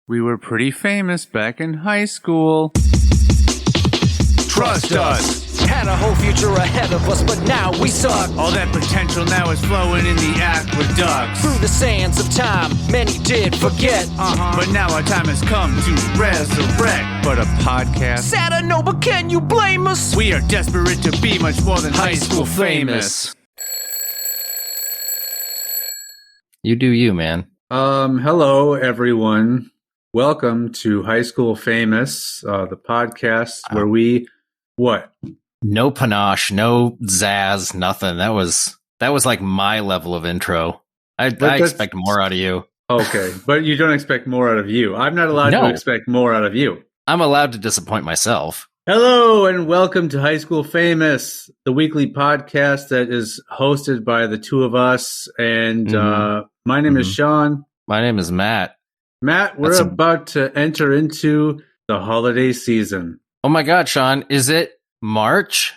We were pretty famous back in high school. Trust us. Had a whole future ahead of us, but now we suck. All that potential now is flowing in the aqueducts. Through the sands of time, many did forget. But now our time has come to resurrect. But a podcast. Sad I know, but can you blame us? We are desperate to be much more than high school famous. You do you, man. Hello, everyone. Welcome to High School Famous, the podcast where we, No panache, no zazz, nothing. That was like my level of intro. I expect more out of you. Okay, but you don't expect more out of you. I'm not allowed to expect more out of you. I'm allowed to disappoint myself. Hello, and welcome to High School Famous, the weekly podcast that is hosted by the two of us. And my name is Sean. My name is Matt. Matt, we're about to enter into the holiday season. Oh my God, Sean, is it March?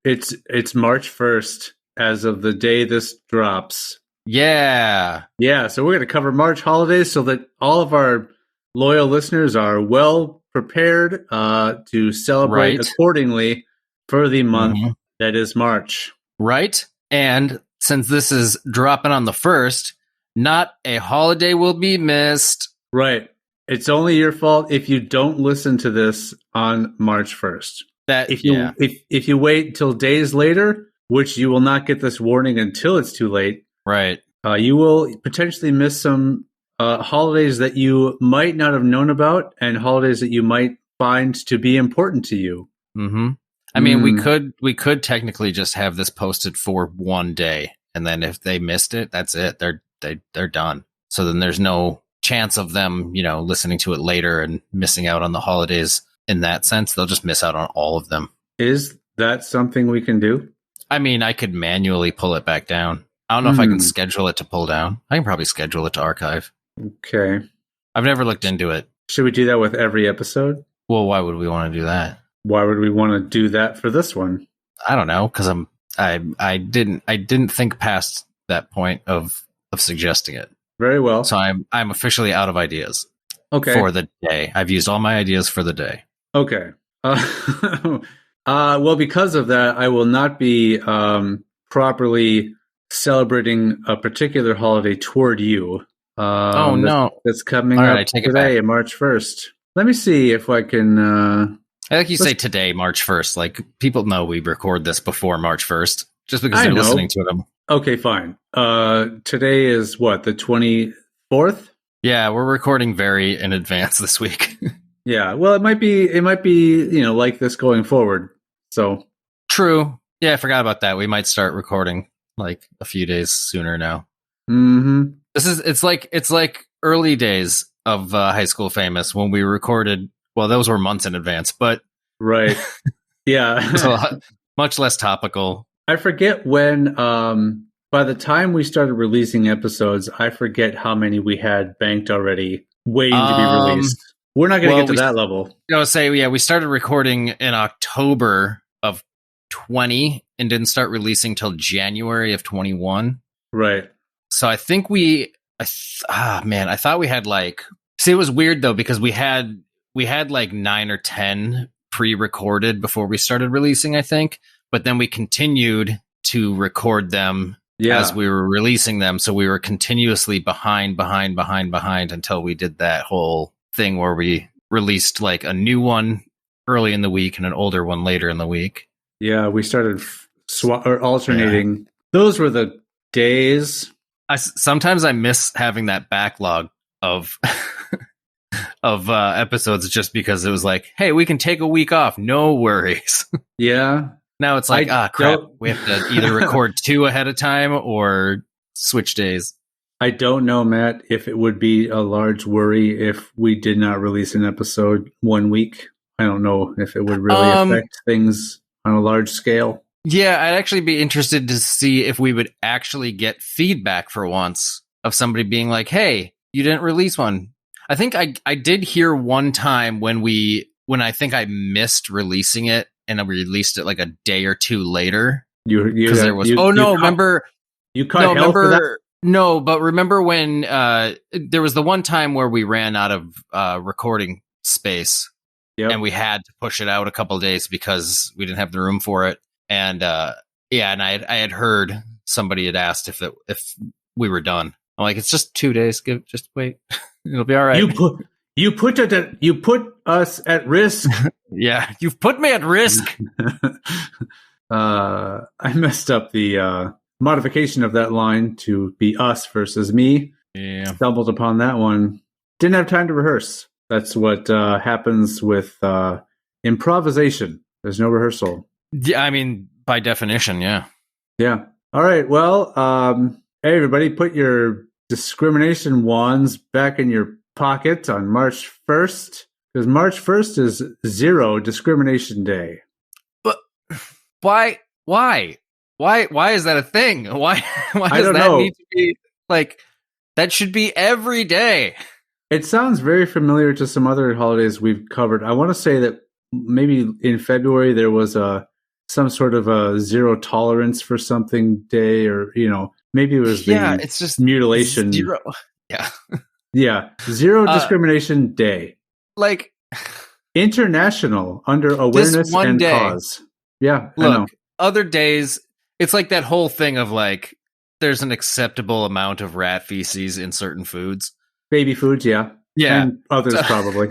It's March 1st as of the day this drops. Yeah. Yeah, so we're going to cover March holidays so that all of our loyal listeners are well prepared to celebrate accordingly for the month that is March. Right. And since this is dropping on the 1st, not a holiday will be missed. Right. It's only your fault if you don't listen to this on March 1st. If you wait till days later, which you will not get this warning until it's too late. Right. You will potentially miss some holidays that you might not have known about and holidays that you might find to be important to you. Mm-hmm. I mean, we could technically just have this posted for one day, and then if they missed it, that's it. They're done. So then there's no chance of them, listening to it later and missing out on the holidays in that sense. They'll just miss out on all of them. Is that something we can do? I mean, I could manually pull it back down. I don't know if I can schedule it to pull down. I can probably schedule it to archive. Okay. I've never looked into it. Should we do that with every episode? Well, why would we want to do that? Why would we want to do that for this one? I don't know, because I didn't think past that point of suggesting it. Very well. So I'm officially out of ideas. Okay. For the day. I've used all my ideas for the day. Okay. Well, because of that, I will not be properly celebrating a particular holiday toward you. That's coming up today, March 1st. Let me see if I can... I like you say today, March 1st. Like, people know we record this before March 1st, just because they're listening to them. Okay, fine. Today is what, the 24th? Yeah, we're recording very in advance this week. Yeah, well, it might be, like this going forward. So true. Yeah, I forgot about that. We might start recording like a few days sooner now. Mm-hmm. It's like early days of High School Famous when we recorded. Well, those were months in advance, but right. Yeah, so much less topical. I forget when. By the time we started releasing episodes, I forget how many we had banked already, waiting to be released. We're not going to get to that level. We started recording in October of 20 and didn't start releasing till January of 21. Right. So I think I thought we had it was weird though, because we had like 9 or 10 pre-recorded before we started releasing, I think. But then we continued to record them as we were releasing them. So we were continuously behind until we did that whole thing where we released like a new one early in the week and an older one later in the week. Yeah, we started alternating. Yeah. Those were the days. Sometimes I miss having that backlog of episodes just because it was like, hey, we can take a week off. No worries. Yeah. Now it's like, crap. We have to either record 2 ahead of time or switch days. I don't know, Matt, if it would be a large worry if we did not release an episode 1 week. I don't know if it would really affect things on a large scale. Yeah, I'd actually be interested to see if we would actually get feedback for once of somebody being like, hey, you didn't release one. I think I did hear one time when I think I missed releasing it and I released it like a day or two later. Remember You caught hell for that? No, but remember when there was the one time where we ran out of recording space, and we had to push it out a couple of days because we didn't have the room for it. And and I had heard somebody had asked if we were done. I'm like, it's just 2 days. Just wait, it'll be all right. You put us at risk. Yeah, you've put me at risk. I messed up the modification of that line to be us versus me. Yeah, stumbled upon that one. Didn't have time to rehearse. That's what happens with improvisation. There's no rehearsal. Yeah, I mean, by definition, yeah. Yeah. All right. Well, hey, everybody, put your discrimination wands back in your pocket on March 1st, because March 1st is Zero Discrimination Day. But why is that a thing? Why does that need to be like, that should be every day? It sounds very familiar to some other holidays we've covered. I want to say that maybe in February there was some sort of a zero tolerance for something day, or maybe it was it's just mutilation. Zero. Yeah, Zero Discrimination Day, like international under awareness and day, cause. Yeah, look, I know. Other days it's like that whole thing of like there's an acceptable amount of rat feces in certain foods. Baby foods, yeah. And others probably.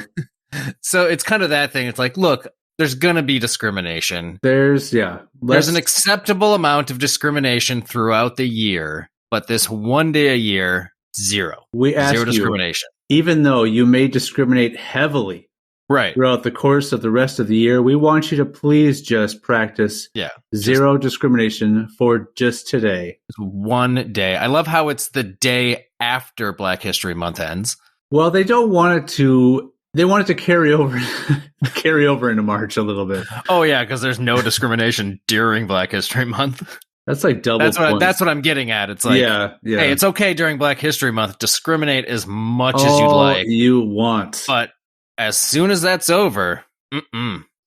So it's kind of that thing. It's like, look, there's going to be discrimination. There's an acceptable amount of discrimination throughout the year, but this one day a year, zero. We ask zero discrimination. Even though you may discriminate heavily throughout the course of the rest of the year, we want you to please just practice zero discrimination for just today. It's one day. I love how it's the day after Black History Month ends. Well, they don't want it to. They want it to carry over into March a little bit. Oh yeah, because there's no discrimination during Black History Month. That's like double. That's what I'm getting at. It's like, hey, it's okay during Black History Month. Discriminate as much as you'd like. You want, but as soon as that's over,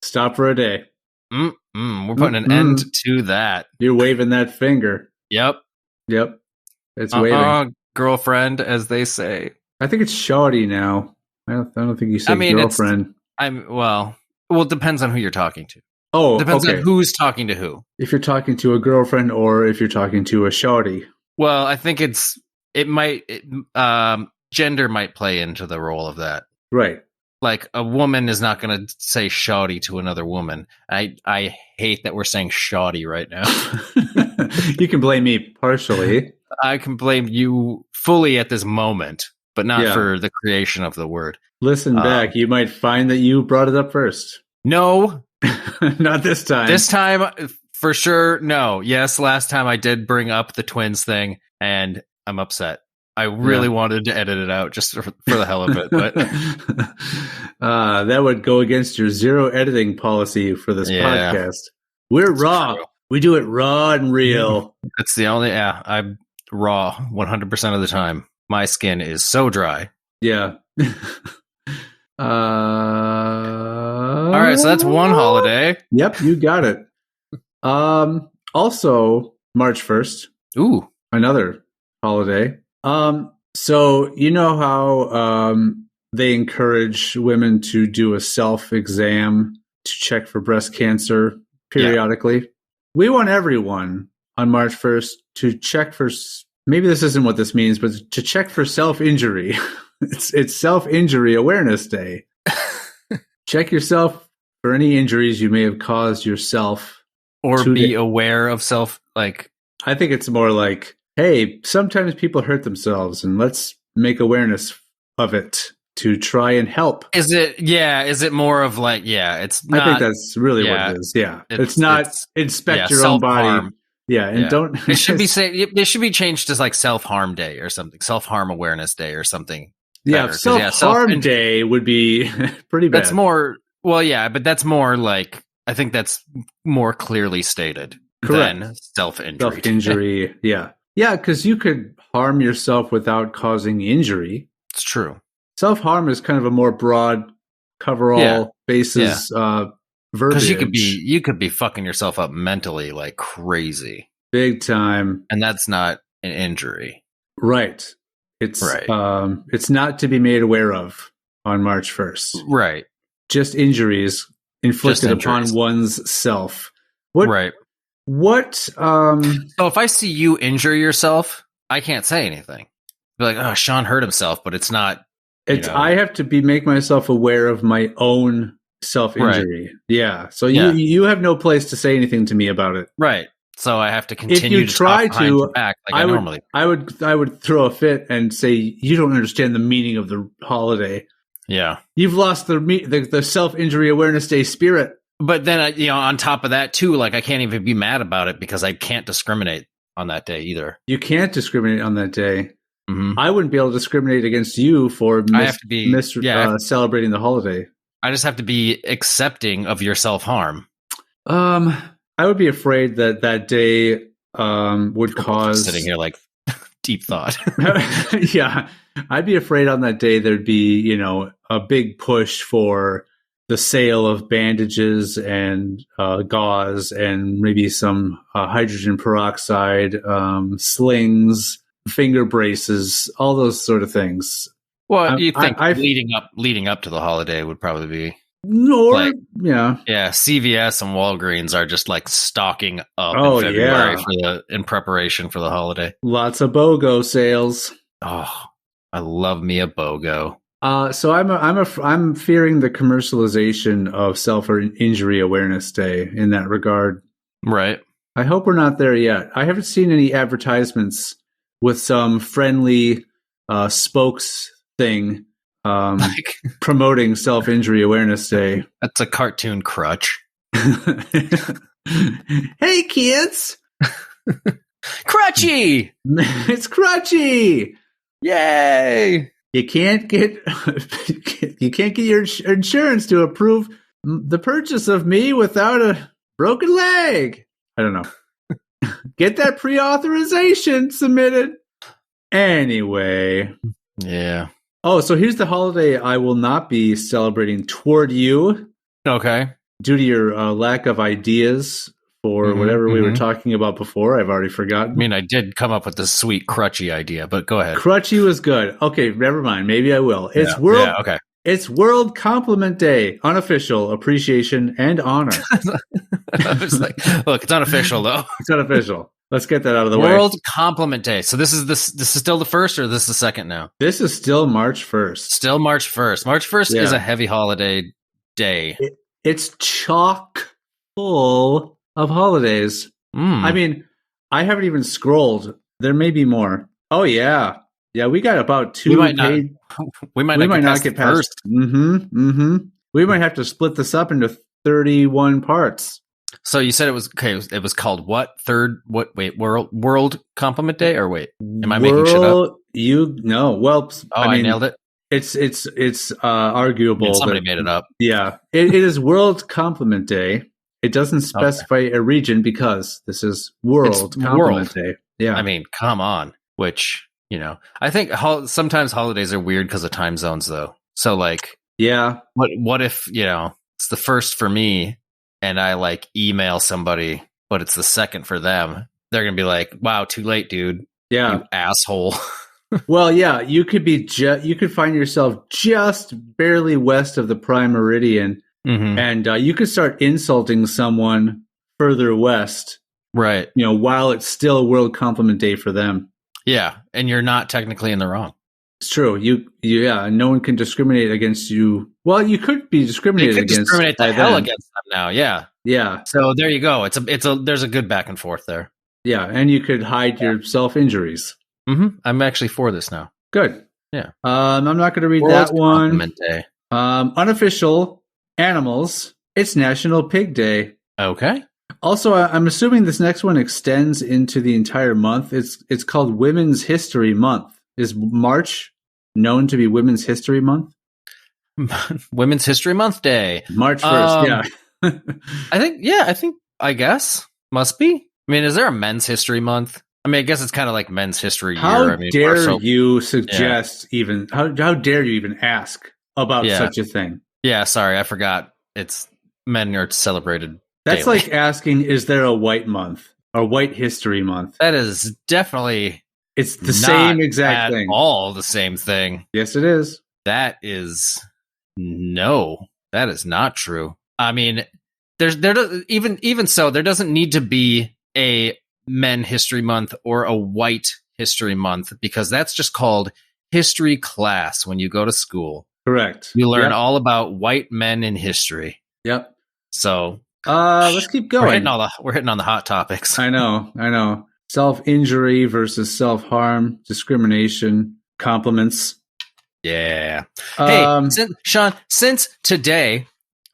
stop for a day. We're putting an end to that. You're waving that finger. Yep. It's waving. Girlfriend, as they say. I think it's Shawty now. I don't think you said girlfriend. Well, it depends on who you're talking to. Oh, depends on who's talking to who. If you're talking to a girlfriend or if you're talking to a Shawty. Well, I think gender might play into the role of that. Right. Like a woman is not going to say Shawty to another woman. I hate that we're saying Shawty right now. You can blame me partially. I can blame you fully at this moment, but not for the creation of the word. Listen back. You might find that you brought it up first. No. Not this time. This time, for sure, no. Yes, last time I did bring up the twins thing, and I'm upset. I really wanted to edit it out just for the hell of it. But that would go against your zero editing policy for this podcast. We're raw. True. We do it raw and real. It's the only, I'm raw 100% of the time. My skin is so dry. Yeah. All right, so that's one holiday. Yep, you got it. Also, March 1st. Ooh. Another holiday. So you know how they encourage women to do a self-exam to check for breast cancer periodically? Yeah. We want everyone on March 1st to check for, maybe this isn't what this means, but to check for self-injury. It's Self-Injury Awareness Day. Check yourself for any injuries you may have caused yourself. Or be aware of self, like... I think it's more like, hey, sometimes people hurt themselves, and let's make awareness of it to try and help. Is it more of like, it's not... I think that's really what it is, It's not inspect your own body. Don't... It should be it should be changed to like Self-Harm Day or something. Self-Harm Awareness Day or something. Yeah, Self-Harm Day would be pretty bad. That's more... Well, but that's more like... I think that's more clearly stated than self-injury. Self-injury, yeah. Yeah, because you could harm yourself without causing injury. It's true. Self-harm is kind of a more broad, cover-all basis verbiage. Because you could be fucking yourself up mentally like crazy. Big time. And that's not an injury. Right. It's not to be made aware of on March 1st. Right. Just injuries inflicted upon one's self. Right. What? So if I see you injure yourself, I can't say anything. Be like, oh, Sean hurt himself, but it's not. I have to make myself aware of my own self-injury. Right. Yeah. So you have no place to say anything to me about it. Right. So I have to continue if you to try to act like I normally. I would throw a fit and say you don't understand the meaning of the holiday. Yeah. You've lost the self-injury awareness day spirit. But then on top of that too, like I can't even be mad about it because I can't discriminate on that day either. You can't discriminate on that day. Mm-hmm. I wouldn't be able to discriminate against you for celebrating the holiday. I just have to be accepting of your self-harm. I would be afraid that day would cause... Sitting here like deep thought. Yeah. I'd be afraid on that day there'd be, a big push for the sale of bandages and gauze and maybe some hydrogen peroxide, slings, finger braces, all those sort of things. Well, you think leading up to the holiday would probably be yeah. CVS and Walgreens are just like stocking up in February in preparation for the holiday. Lots of BOGO sales. Oh, I love me a BOGO. So I'm fearing the commercialization of self-injury awareness day in that regard. Right. I hope we're not there yet. I haven't seen any advertisements with some friendly spokes thing promoting self-injury awareness day. That's a cartoon crutch. Hey kids. Crutchy. It's crutchy. Yay. You can't get your insurance to approve the purchase of me without a broken leg. I don't know. Get that pre-authorization submitted. Anyway. Yeah. Oh, so here's the holiday I will not be celebrating toward you. Okay. Due to your lack of ideas for whatever we were talking about before. I've already forgotten. I mean, I did come up with this sweet crutchy idea, but go ahead. Crutchy was good. Okay, never mind. Maybe I will. It's It's World Compliment Day. Unofficial appreciation and honor. I was like, look, it's unofficial though. It's unofficial. Let's get that out of the way. World Compliment Day. So this is still the first, or this is the second now? This is still March 1st. Still March 1st. March 1st is a heavy holiday day. It's chock full of holidays. I mean, I haven't even scrolled. There may be more. Oh yeah. Yeah, we got about two. We might not get past first. We might have to split this up into 31 parts. So you said it was okay. It was called what? World Compliment Day, or wait, am I making shit up? Well, I nailed it. It's arguable. Somebody made it up. Yeah, it is World Compliment Day. It doesn't specify a region because this is World Compliment Day. Yeah, I mean, come on. Which I think sometimes holidays are weird because of time zones, though. So like, yeah, what if it's the first for me? And I like email somebody, but it's the second for them. They're going to be like, wow, too late, dude. Yeah. You asshole. Well, yeah, you could be, you could find yourself just barely west of the prime meridian. And you could start insulting someone further west. Right. While it's still World Compliment Day for them. Yeah. And you're not technically in the wrong. It's true. No one can discriminate against you. Well, you could be discriminated against. Discriminate the hell against them now. Yeah. Yeah. So there you go. There's a good back and forth there. Yeah. And you could hide your self-injuries. I'm actually for this now. Good. Yeah. I'm not going to read that one. Day. Unofficial animals. It's National Pig Day. Okay. Also, I'm assuming this next one extends into the entire month. It's called Women's History Month. Is March known to be Women's History Month? Women's History Month Day. March 1st, yeah. I guess. Must be. I mean, is there a Men's History Month? I mean, I guess it's kind of like Men's History Year. How dare you suggest even... How dare you even ask about such a thing? Yeah, sorry, I forgot. It's men are celebrated That's daily. Like asking, is there a white month? Or White History Month? That is definitely... It's the same exact thing. thing. All the same thing. Yes, it is. That is not true. I mean, there even so, there doesn't need to be a Men History Month or a White History Month, because that's just called history class when you go to school. Correct. You learn all about white men in history. Yep. So let's keep going. We're hitting on the hot topics. I know. Self-injury versus self-harm, discrimination, compliments. Yeah. Hey, Sean, since today,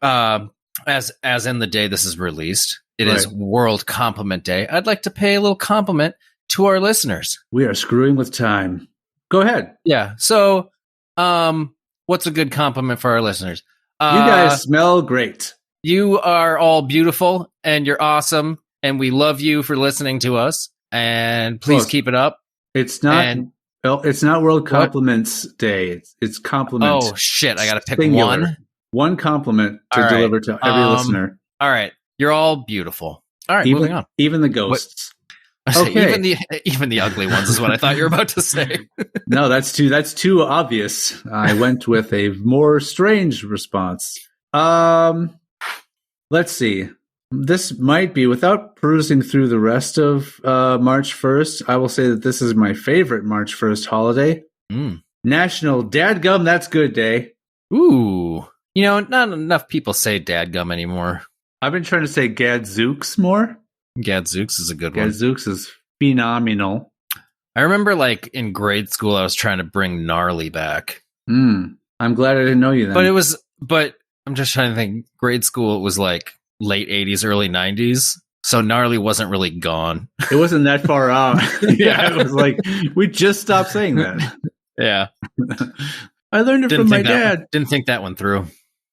as in the day this is released, it is World Compliment Day, I'd like to pay a little compliment to our listeners. We are screwing with time. Go ahead. Yeah. So, what's a good compliment for our listeners? You guys smell great. You are all beautiful, and you're awesome, and we love you for listening to us. And please keep it up. It's not. It's not World Compliments Day. It's compliment. Oh shit! I got to pick singular. One compliment to deliver to every listener. All right, you're all beautiful. All right, moving on. Even the ghosts. Okay. Even the ugly ones is what I thought you were about to say. No, that's too obvious. I went with a more strange response. Let's see. This might be, without perusing through the rest of March 1st, I will say that this is my favorite March 1st holiday. National Dadgum That's Good Day. Ooh. You know, not enough people say dadgum anymore. I've been trying to say Gadzooks more. Gadzooks is a good one. Gadzooks is phenomenal. I remember, like, in grade school, I was trying to bring gnarly back. I'm glad I didn't know you then. But I'm just trying to think. Grade school, it was like late 80s, early 90s. So gnarly wasn't really gone. It wasn't that far out. Yeah, it was like, we just stopped saying that. Yeah. I learned it from my dad. Didn't think that one through.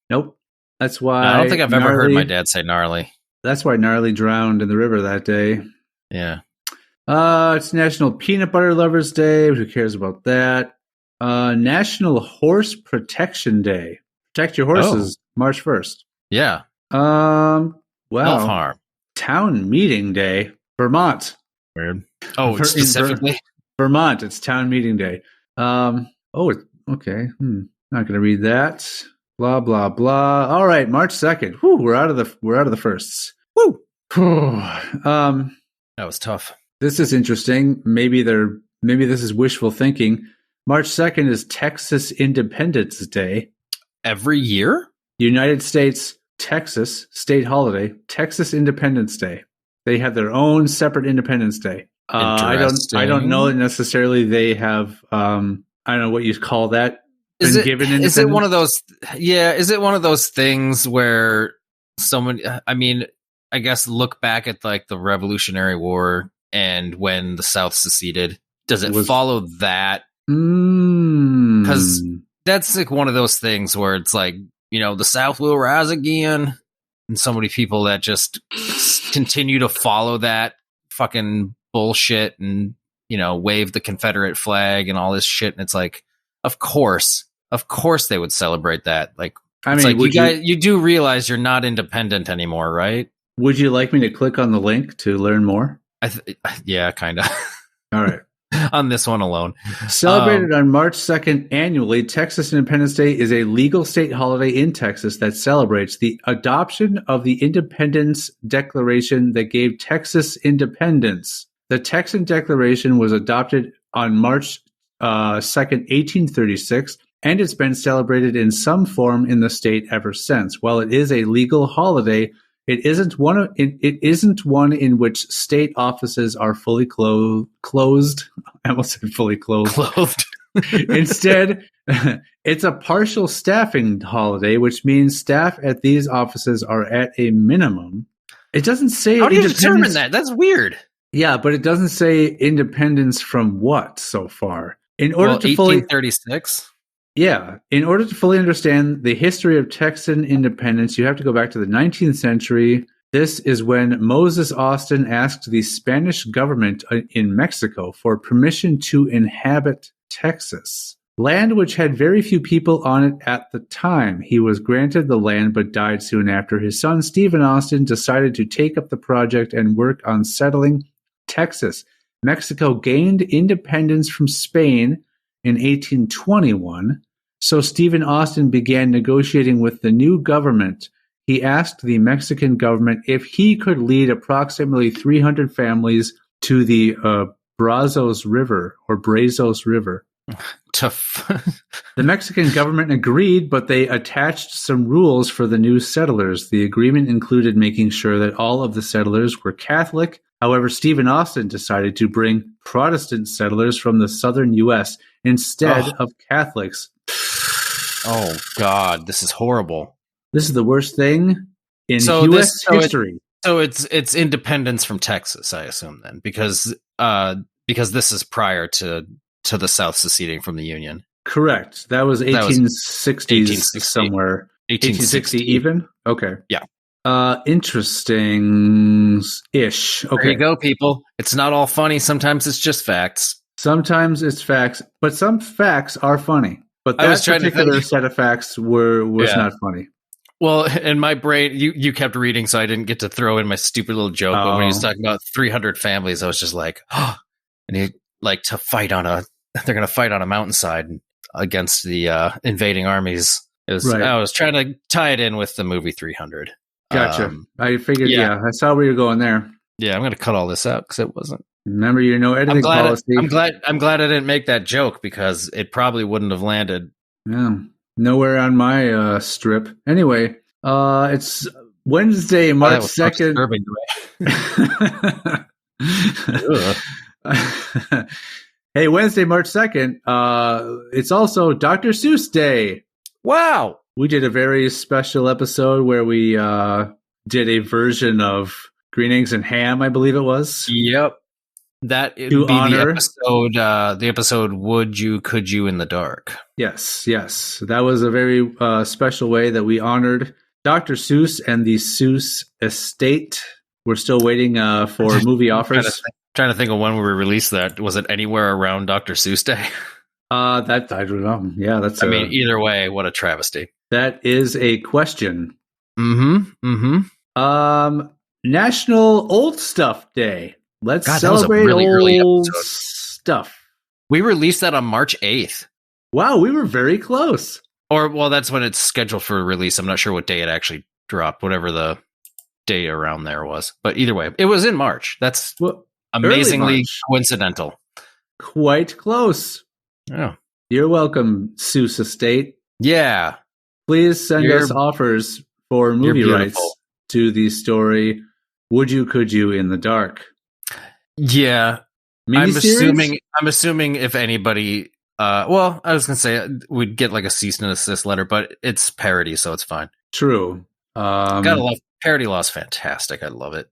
Nope. That's why I don't think I've ever heard my dad say gnarly. That's why Gnarly drowned in the river that day. Yeah. It's National Peanut Butter Lovers Day. Who cares about that? National Horse Protection Day. Protect your horses. March 1st. Yeah. Wow. Self-harm. Town Meeting Day. Vermont. Weird. Oh, specifically? Vermont. It's Town Meeting Day. Okay. Not going to read that. Blah blah blah. All right, March 2nd. Whew, we're out of the firsts. Woo. That was tough. This is interesting. Maybe this is wishful thinking. March 2nd is Texas Independence Day. Every year? United States, Texas state holiday. Texas Independence Day. They have their own separate Independence Day. I don't know that necessarily they have. I don't know what you call that. Is it one of those? Yeah, is it one of those things where someone? I mean, I guess look back at like the Revolutionary War and when the South seceded. Does it follow that? Because that's like one of those things where it's like, you know, the South will rise again, and so many people that just continue to follow that fucking bullshit and, you know, wave the Confederate flag and all this shit, and it's like, Of course they would celebrate that. Like, I mean, like you do realize you're not independent anymore, right? Would you like me to click on the link to learn more? Yeah, kind of. All right. On this one alone. Celebrated on March 2nd annually, Texas Independence Day is a legal state holiday in Texas that celebrates the adoption of the Independence Declaration that gave Texas independence. The Texan Declaration was adopted on March 2nd, 1836, and it's been celebrated in some form in the state ever since. While it is a legal holiday, it isn't one in which state offices are fully closed. I almost said fully clothed. Instead, it's a partial staffing holiday, which means staff at these offices are at a minimum. It doesn't say. How do you determine that? That's weird. Yeah, but it doesn't say independence from what so far. In order to 1836? Yeah. In order to fully understand the history of Texan independence, you have to go back to the 19th century. This is when Moses Austin asked the Spanish government in Mexico for permission to inhabit Texas, land which had very few people on it at the time. He was granted the land but died soon after. His son, Stephen Austin, decided to take up the project and work on settling Texas. Mexico gained independence from Spain in 1821, so Stephen Austin began negotiating with the new government. He asked the Mexican government if he could lead approximately 300 families to the Brazos River. The Mexican government agreed, but they attached some rules for the new settlers. The agreement included making sure that all of the settlers were Catholic. However, Stephen Austin decided to bring Protestant settlers from the southern U.S. instead of Catholics. Oh, God, this is horrible. This is the worst thing in U.S. history. So it's independence from Texas, I assume, then, because this is prior to the South seceding from the Union. Correct. That was 1860s somewhere. 1860 even? Okay. Yeah. Interesting-ish. Okay. There you go, people. It's not all funny. Sometimes it's just facts. Sometimes it's facts, but some facts are funny. But that particular set of facts was not funny. Well, in my brain, you kept reading, so I didn't get to throw in my stupid little joke. But when he was talking about 300 families, I was just like, oh, and he they're going to fight on a mountainside against the invading armies. I was trying to tie it in with the movie 300. Gotcha. I figured, I saw where you're going there. Yeah, I'm going to cut all this out because it wasn't. Remember your no editing policy. I'm glad I didn't make that joke because it probably wouldn't have landed. Yeah, nowhere on my strip. Anyway, it's Wednesday, March 2nd. Hey, Wednesday, March 2nd. It's also Dr. Seuss Day. Wow. We did a very special episode where we did a version of Green Eggs and Ham, I believe it was. Yep. That would be the episode Would You, Could You in the Dark. Yes. That was a very special way that we honored Dr. Seuss and the Seuss estate. We're still waiting for movie offers. Trying to think of when we released that. Was it anywhere around Dr. Seuss Day? That I don't know. Yeah, that's. Either way, what a travesty. That is a question. Mm-hmm. National Old Stuff Day. Let's celebrate really old stuff. We released that on March 8th. Wow, we were very close. That's when it's scheduled for release. I'm not sure what day it actually dropped, whatever the day around there was. But either way, it was in March. That's amazingly coincidental. Quite close. Yeah. You're welcome, Seuss Estate. Yeah. Please send us offers for movie rights to the story Would You, Could You in the Dark. Yeah. I'm assuming if anybody I was gonna say we'd get like a cease and desist letter, but it's parody, so it's fine. True. Gotta love parody law is fantastic. I love it.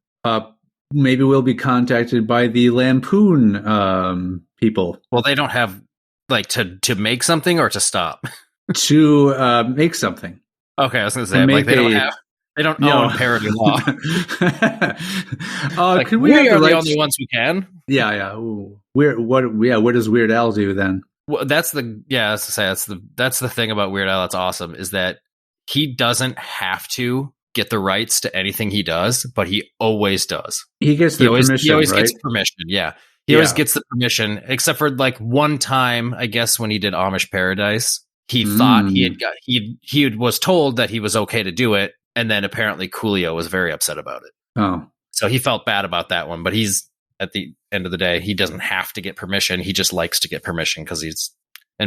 Maybe we'll be contacted by the Lampoon people. Well, they don't have like to make something or to stop. To make something. Okay, I was gonna say they don't own parody law. Can we are the only ones who can. Yeah. Ooh. What does Weird Al do then? Well, that's the thing about Weird Al that's awesome is that he doesn't have to get the rights to anything he does, but he always does. He gets the permission. He always right? gets permission. Yeah. He always gets the permission, except for like one time, I guess, when he did Amish Paradise. He thought he was told that he was okay to do it, and then apparently Coolio was very upset about it. Oh, so he felt bad about that one. But he's at the end of the day, he doesn't have to get permission. He just likes to get permission because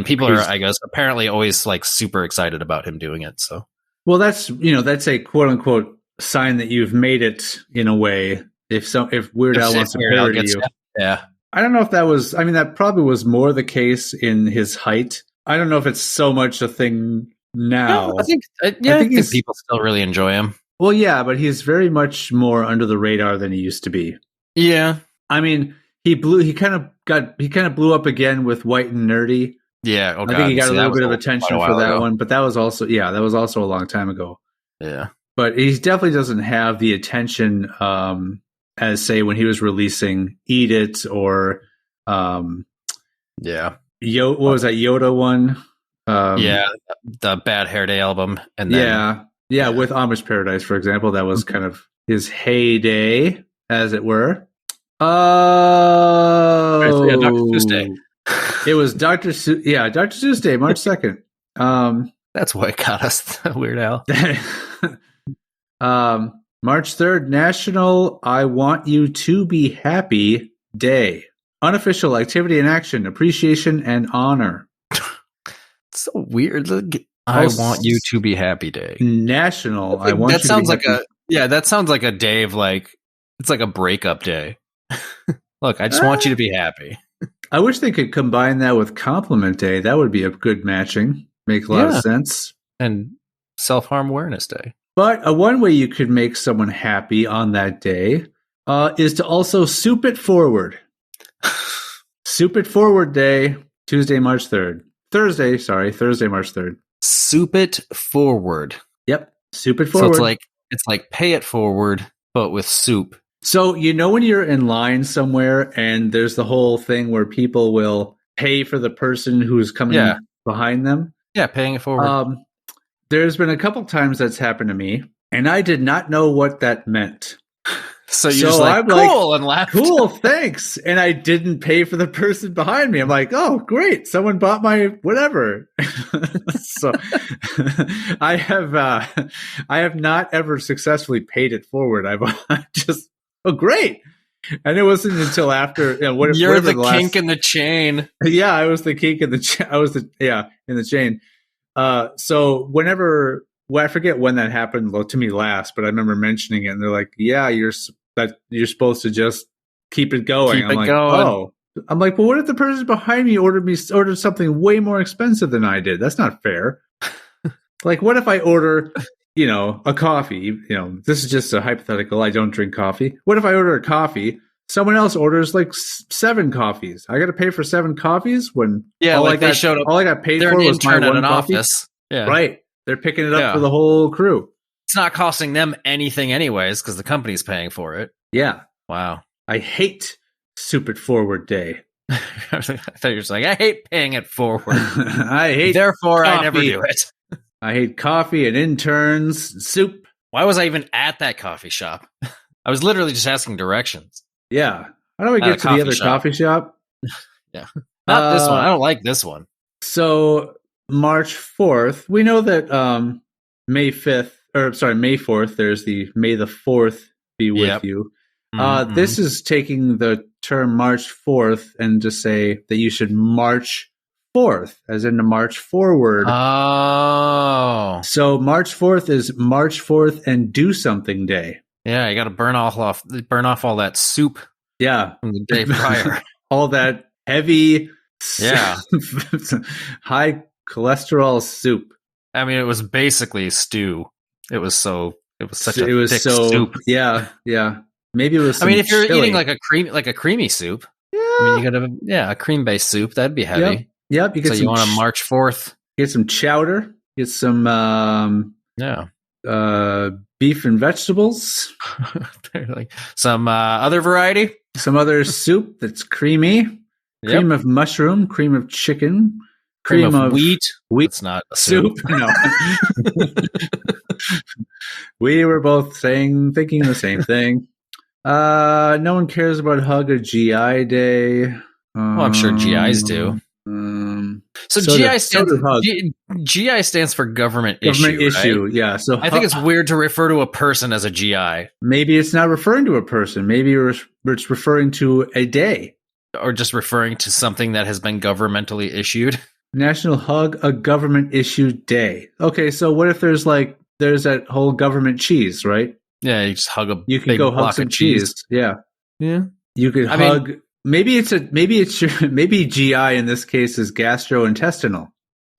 people are, I guess, apparently always like super excited about him doing it. So, well, that's a quote unquote sign that you've made it in a way. If Weird Al wants to parody you, yeah. I don't know if that was. I mean, that probably was more the case in his height. I don't know if it's so much a thing now. No, I think people still really enjoy him. Well, yeah, but he's very much more under the radar than he used to be. Yeah, I mean, he kind of blew up again with White and Nerdy. Yeah, okay. I think he got a little bit of attention for that one, but that was also a long time ago. Yeah, but he definitely doesn't have the attention as say when he was releasing Eat It or what was that Yoda one? The Bad Hair Day album, and then with Amish Paradise, for example, that was kind of his heyday, as it were. Oh, yeah, Dr. Seuss Day. It was Dr. Seuss. Yeah, Dr. Seuss Day, March 2nd. That's what got us, Weird Al. March 3rd, National I Want You to Be Happy Day. Unofficial activity and action, appreciation and honor. It's so weird. I want you to be happy day. National. I want that you sounds to be like happy. That sounds like a day of it's like a breakup day. Look, I just want you to be happy. I wish they could combine that with compliment day. That would be a good matching. Make a lot of sense. And self-harm awareness day. But one way you could make someone happy on that day is to also soup it forward. Soup it forward day, Thursday, March 3rd. Thursday, March 3rd. Soup it forward. Yep. Soup it forward. So it's like pay it forward, but with soup. So, when you're in line somewhere and there's the whole thing where people will pay for the person who's coming behind them? Yeah, paying it forward. There's been a couple times that's happened to me, and I did not know what that meant. So you're just like, cool, and laughed. Cool, thanks. And I didn't pay for the person behind me. I'm like, oh, great. Someone bought my whatever. So I have not ever successfully paid it forward. I've just, great. And it wasn't until after, you're the kink in the chain. Yeah, I was the kink in the chain. In the chain. So whenever, I forget when that happened to me last, but I remember mentioning it, and they're like, "Yeah, you're supposed to just keep it going." I'm like, "Oh," I'm like, "Well, what if the person behind me ordered something way more expensive than I did? That's not fair." Like, what if I order, a coffee? This is just a hypothetical. I don't drink coffee. What if I order a coffee? Someone else orders like 7 coffees. I got to pay for 7 coffees when all I got paid for was my one coffee. Office. Yeah, right. They're picking it up for the whole crew. It's not costing them anything anyways because the company's paying for it. Yeah. Wow. I hate soup it forward day. I thought you were saying, I hate paying it forward. I hate Therefore, coffee. I never do it. I hate coffee and interns and soup. Why was I even at that coffee shop? I was literally just asking directions. Yeah. How do we get to the other coffee shop? Yeah. Not this one. I don't like this one. So March 4th, we know that May 4th, there's the May the 4th be with you. This is taking the term March 4th and just say that you should march forth, as in to march forward. Oh. So March 4th is March 4th and do something day. Yeah, you got to burn off all that soup. Yeah. From the day prior. All that heavy, high cholesterol soup. I mean, it was basically stew. It was such a thick soup. Yeah. Maybe it was. I mean, if you're eating like a creamy soup, I mean, you got a cream-based soup. That'd be heavy. Yep. You want to March 4th? Get some chowder. Get some. Beef and vegetables. Like some other variety. Some other soup that's creamy. Cream of mushroom. Cream of chicken. Cream of wheat. It's not a soup. No. We were both thinking the same thing. No one cares about Hug a GI Day. I'm sure GIs do. So GI stands for government issue. Right? Yeah. So I think it's weird to refer to a person as a GI. Maybe it's not referring to a person. Maybe it's referring to a day, or just referring to something that has been governmentally issued. National Hug a Government Issued Day. Okay, so what if there's that whole government cheese, right? Yeah, you just hug you can go hug some cheese. Yeah. You could hug. Maybe GI in this case is gastrointestinal.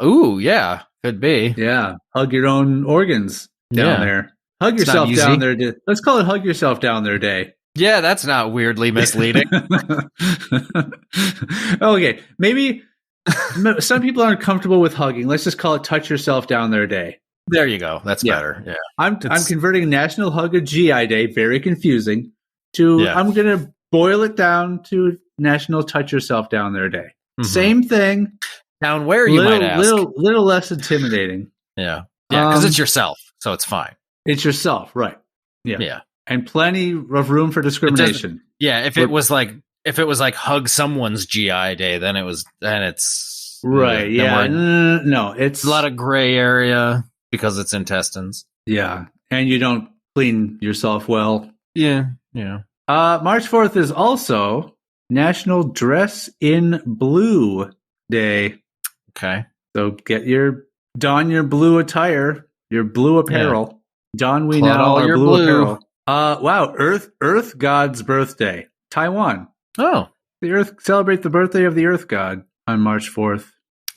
Ooh, yeah, could be. Yeah, hug your own organs down there. Hug yourself down there. Let's call it Hug Yourself Down There Day. Yeah, that's not weirdly misleading. Okay, maybe some people aren't comfortable with hugging. Let's just call it Touch Yourself Down There Day. There you go. That's better. Yeah, I'm converting National Hug a GI Day, very confusing, to I'm going to boil it down to National Touch Yourself Down There Day. Mm-hmm. Same thing. Down where, you might ask. Little less intimidating. Yeah, because it's yourself, so it's fine. It's yourself, right? Yeah. and plenty of room for discrimination. If it was like hug someone's GI Day, then it's right. No, it's a lot of gray area because it's intestines. Yeah, and you don't clean yourself well. Yeah. March 4th is also National Dress in Blue Day. Okay. So don your blue attire, your blue apparel. Yeah. Don we now our blue apparel. Wow, Earth God's birthday. Taiwan. Oh. Celebrate the birthday of the Earth God on March 4th.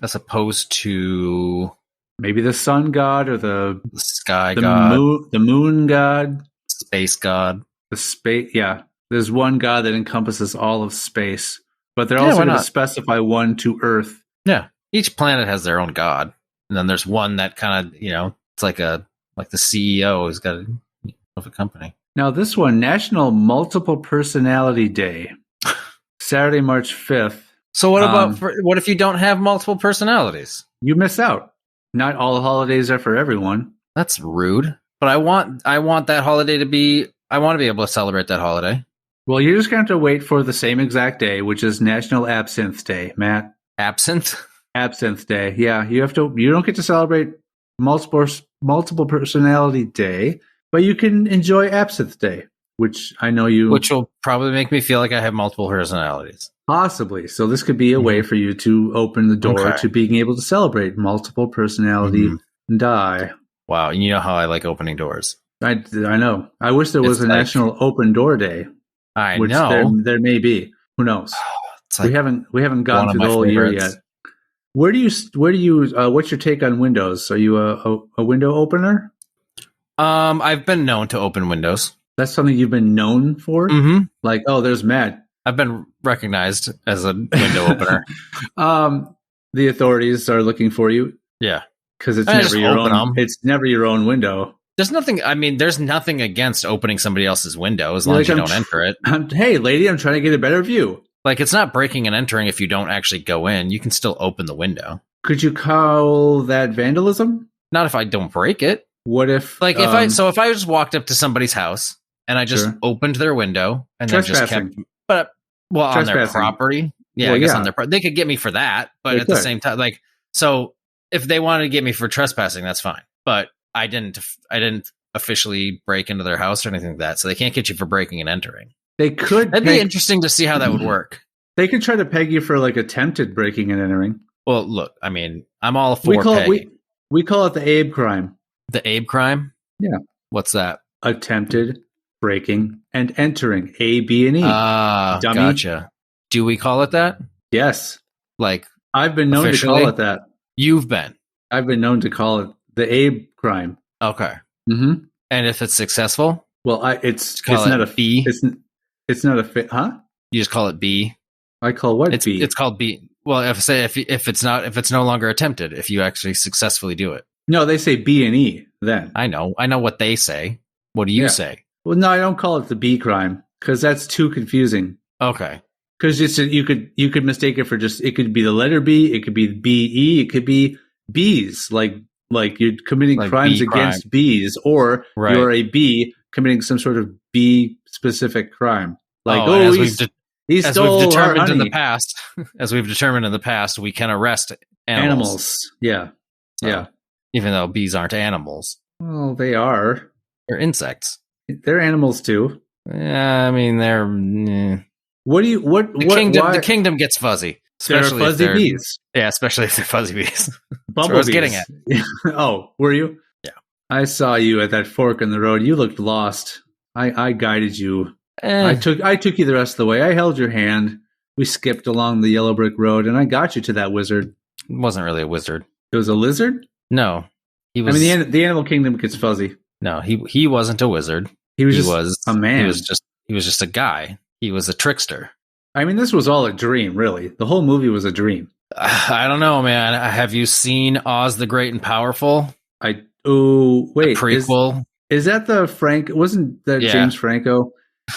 As opposed to maybe the sun god or the sky god. The moon god. Space god. There's one god that encompasses all of space. But they're also going to specify one to Earth. Yeah. Each planet has their own god. And then there's one that kind of, it's like the CEO who's got of a company. Now this one, National Multiple Personality Day. Saturday, March 5th. So what if you don't have multiple personalities? You miss out. Not all holidays are for everyone. That's rude. But I want that holiday I want to be able to celebrate that holiday. Well, you're just going to have to wait for the same exact day, which is National Absinthe Day, Matt. Absinthe? Absinthe Day. Yeah, you don't get to celebrate multiple personality day, but you can enjoy Absinthe Day, which I know you... Which will probably make me feel like I have multiple personalities. Possibly. So this could be a way for you to open the door to being able to celebrate multiple personality die. Wow, you know how I like opening doors. I know. I wish there was a National Open Door Day. I know. There may be. Who knows? We haven't gotten through the whole year yet. Where do you what's your take on windows? Are you a window opener? I've been known to open windows. That's something you've been known for? Mm-hmm. Like, oh, there's Matt. I've been recognized as a window opener. The authorities are looking for you. Yeah. Because it's never your own. It's never your own window. There's nothing against opening somebody else's window as long as you don't enter it. Hey, lady, I'm trying to get a better view. Like, it's not breaking and entering if you don't actually go in. You can still open the window. Could you call that vandalism? Not if I don't break it. What if... Like, if I just walked up to somebody's house and I just opened their window and then just kept... on their property. Yeah, I guess on their property. They could get me for that, but at the same time, like... So, if they wanted to get me for trespassing, that's fine. But I didn't officially break into their house or anything like that, so they can't get you for breaking and entering. They could. That'd be interesting to see how that would work. They could try to peg you for like attempted breaking and entering. Well, look, I mean, I'm all for pegging. We call it the Abe crime. The Abe crime? Yeah. What's that? Attempted breaking and entering. A, B, and E. Gotcha. Do we call it that? Yes. Like, I've been known to call it that. You've been. I've been known to call it the Abe crime. Okay. Mm-hmm. And if it's successful? Well, it's not a B. It's not a fit, huh? You just call it B. I call what B? It's called B. Well, if it's no longer attempted, if you actually successfully do it. No, they say B and E then. I know what they say. What do you say? Well, no, I don't call it the B crime because that's too confusing. Okay. Because you could mistake it for it could be the letter B, it could be BE, it could be B's, like you're committing crimes against bees, or you're a bee committing some sort of bee specific crime. Like, he stole our honey. As we've determined in the past, we can arrest animals. Yeah. Even though bees aren't animals. Well, they are. They're insects. They're animals too. Yeah, I mean they're. The kingdom gets fuzzy. Especially fuzzy bees. Yeah, especially if they're fuzzy bees. Bumblebees. I was getting at. Oh, were you? Yeah. I saw you at that fork in the road. You looked lost. I guided you. I took you the rest of the way. I held your hand. We skipped along the yellow brick road, and I got you to that wizard. It wasn't really a wizard. It was a lizard? No. He was. I mean, the animal kingdom gets fuzzy. No, he wasn't a wizard. He was a man. He was just a guy. He was a trickster. I mean, this was all a dream, really. The whole movie was a dream. I don't know, man. Have you seen Oz the Great and Powerful? Wait. The prequel? Is that the Frank? Wasn't that James Franco?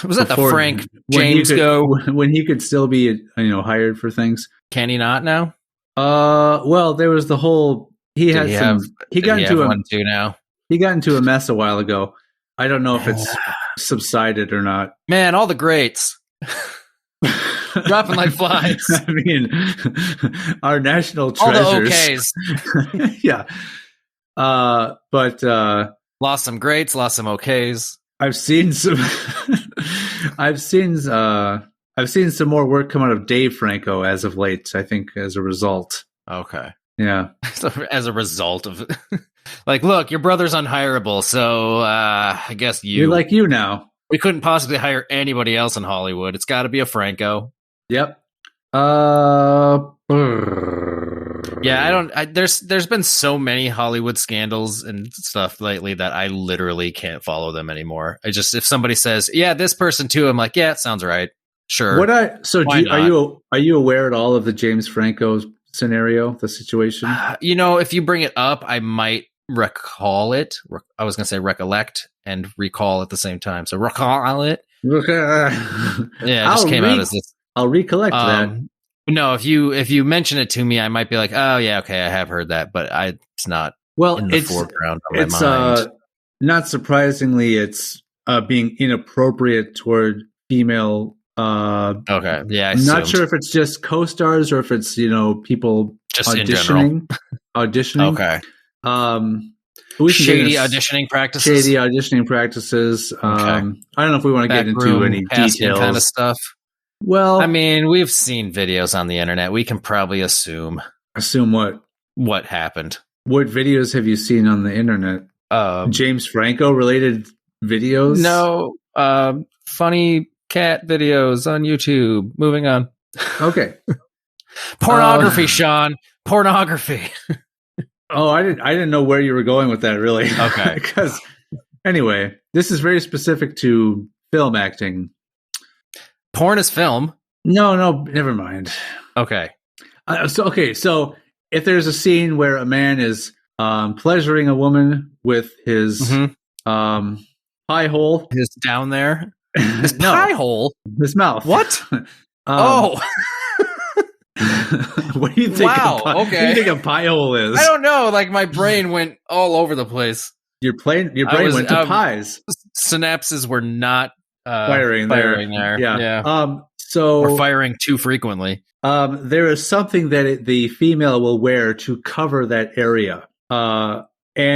Was that the Frank James go? When he could still be, hired for things? Can he not now? Well, there was the whole. He got into a mess a while ago. I don't know if it's subsided or not. Man, all the greats. Dropping like flies. I mean, our national treasures. All the OKs. Yeah. But lost some greats, lost some OKs. I've seen some I've seen some more work come out of Dave Franco as of late, I think, as a result. Okay. Yeah. So as a result of like, look, your brother's unhireable, so I guess we like you now. We couldn't possibly hire anybody else in Hollywood. It's got to be a Franco. Yep. Yeah, there's been so many Hollywood scandals and stuff lately that I literally can't follow them anymore. If somebody says, "Yeah, this person too," I'm like, "Yeah, it sounds right." Sure. Are you aware at all of the James Franco scenario, the situation? If you bring it up, I might recall it. I was going to say recollect and recall at the same time. So recall it. Yeah, it just came out as this. I'll recollect that. No, if you mention it to me, I might be like, oh yeah, okay, I have heard that, but it's not in the foreground of my mind. Not surprisingly, it's being inappropriate toward female. Okay, yeah, I'm not sure if it's just co-stars or if it's people just auditioning. Auditioning. Okay. Shady auditioning practices. Shady auditioning practices. Okay. I don't know if we want to get into any details kind of stuff. Well, I mean, we've seen videos on the internet. We can probably assume. Assume what? What happened? What videos have you seen on the internet? James Franco related videos? No. Funny cat videos on YouTube. Moving on. Okay. Pornography, Sean. Pornography. Oh, I didn't know where you were going with that, really. Okay. Because anyway, this is very specific to film acting. Porn is film. No, never mind. Okay. So if there's a scene where a man is pleasuring a woman with his pie hole, his down there, his pie hole, his mouth. What? Oh. What do you think? Wow. Okay. What do you think a pie hole is? I don't know. Like my brain went all over the place. Your brain went to pies. Synapses were not firing there. Yeah. So we're firing too frequently. There is something that the female will wear to cover that area. And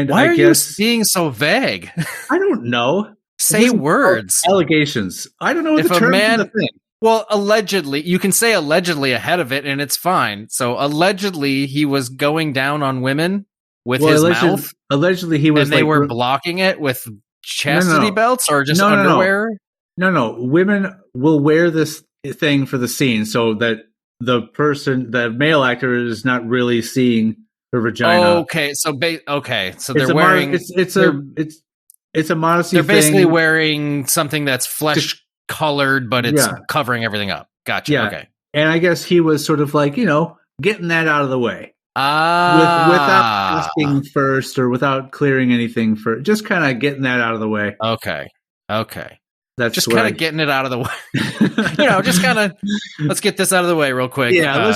why are you being so vague? I don't know. Say words. Allegations. I don't know what the term is. The thing. Well, allegedly, you can say allegedly ahead of it, and it's fine. So allegedly, he was going down on women with his mouth. Allegedly, he was, and they were blocking it with chastity belts or just underwear. No. Women will wear this thing for the scene so that the male actor is not really seeing her vagina. Okay, so they're wearing. It's a modesty. They're basically wearing something that's flesh colored, but it's covering everything up. Gotcha. Yeah. Okay. And I guess he was sort of like, getting that out of the way. Without asking first or without clearing anything first. Just kind of getting that out of the way. Okay. That's just kind of getting it out of the way. Just kind of, let's get this out of the way real quick. Yeah,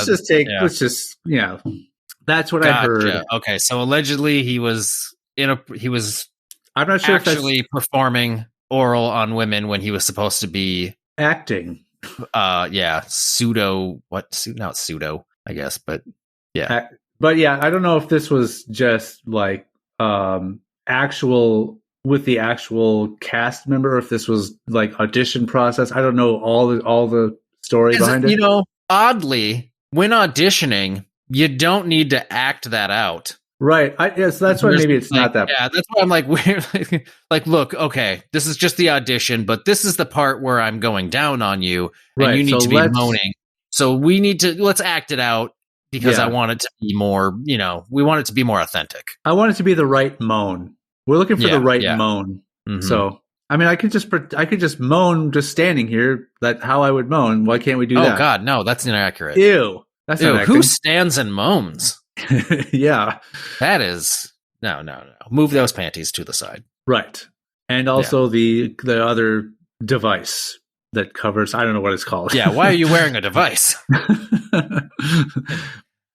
that's what I heard. Okay. So allegedly he was I'm not sure actually performing oral on women when he was supposed to be acting. Pseudo, not pseudo, I guess, but yeah. But yeah, I don't know if this was just like actual with the actual cast member, or if this was like audition process. I don't know all the story behind it. Oddly, when auditioning, you don't need to act that out. Right. Yes, that's why maybe it's not that. Yeah, that's why I'm like, weird. Like, look, okay, this is just the audition, but this is the part where I'm going down on you, and you need to be moaning. So let's act it out because I want it to be more, we want it to be more authentic. I want it to be the right moan. We're looking for the right moan. Mm-hmm. So, I mean, I could just moan just standing here. That's how I would moan. Why can't we do that? Oh God, no, that's inaccurate. Ew. That's not who stands and moans? Yeah. That is no. Move those panties to the side. Right. And also the other device that covers, I don't know what it's called. Yeah, why are you wearing a device?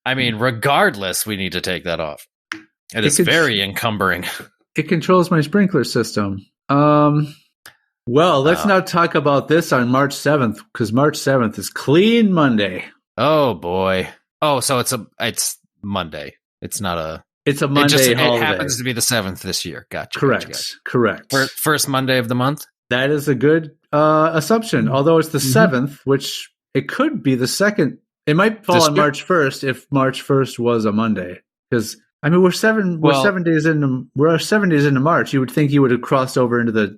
I mean, regardless, we need to take that off. It is very encumbering. It controls my sprinkler system. Well, let's not talk about this on March 7th, because March 7th is Clean Monday. Oh boy. Oh, so it's Monday. It's not a. It's a Monday holiday. It happens to be the 7th this year. Gotcha. Correct. First Monday of the month. That is a good assumption. Although it's the 7th, which it could be the 2nd. It might fall on March 1st if March 1st was a Monday. Because I mean, we're 7 days into March. You would think you would have crossed over into the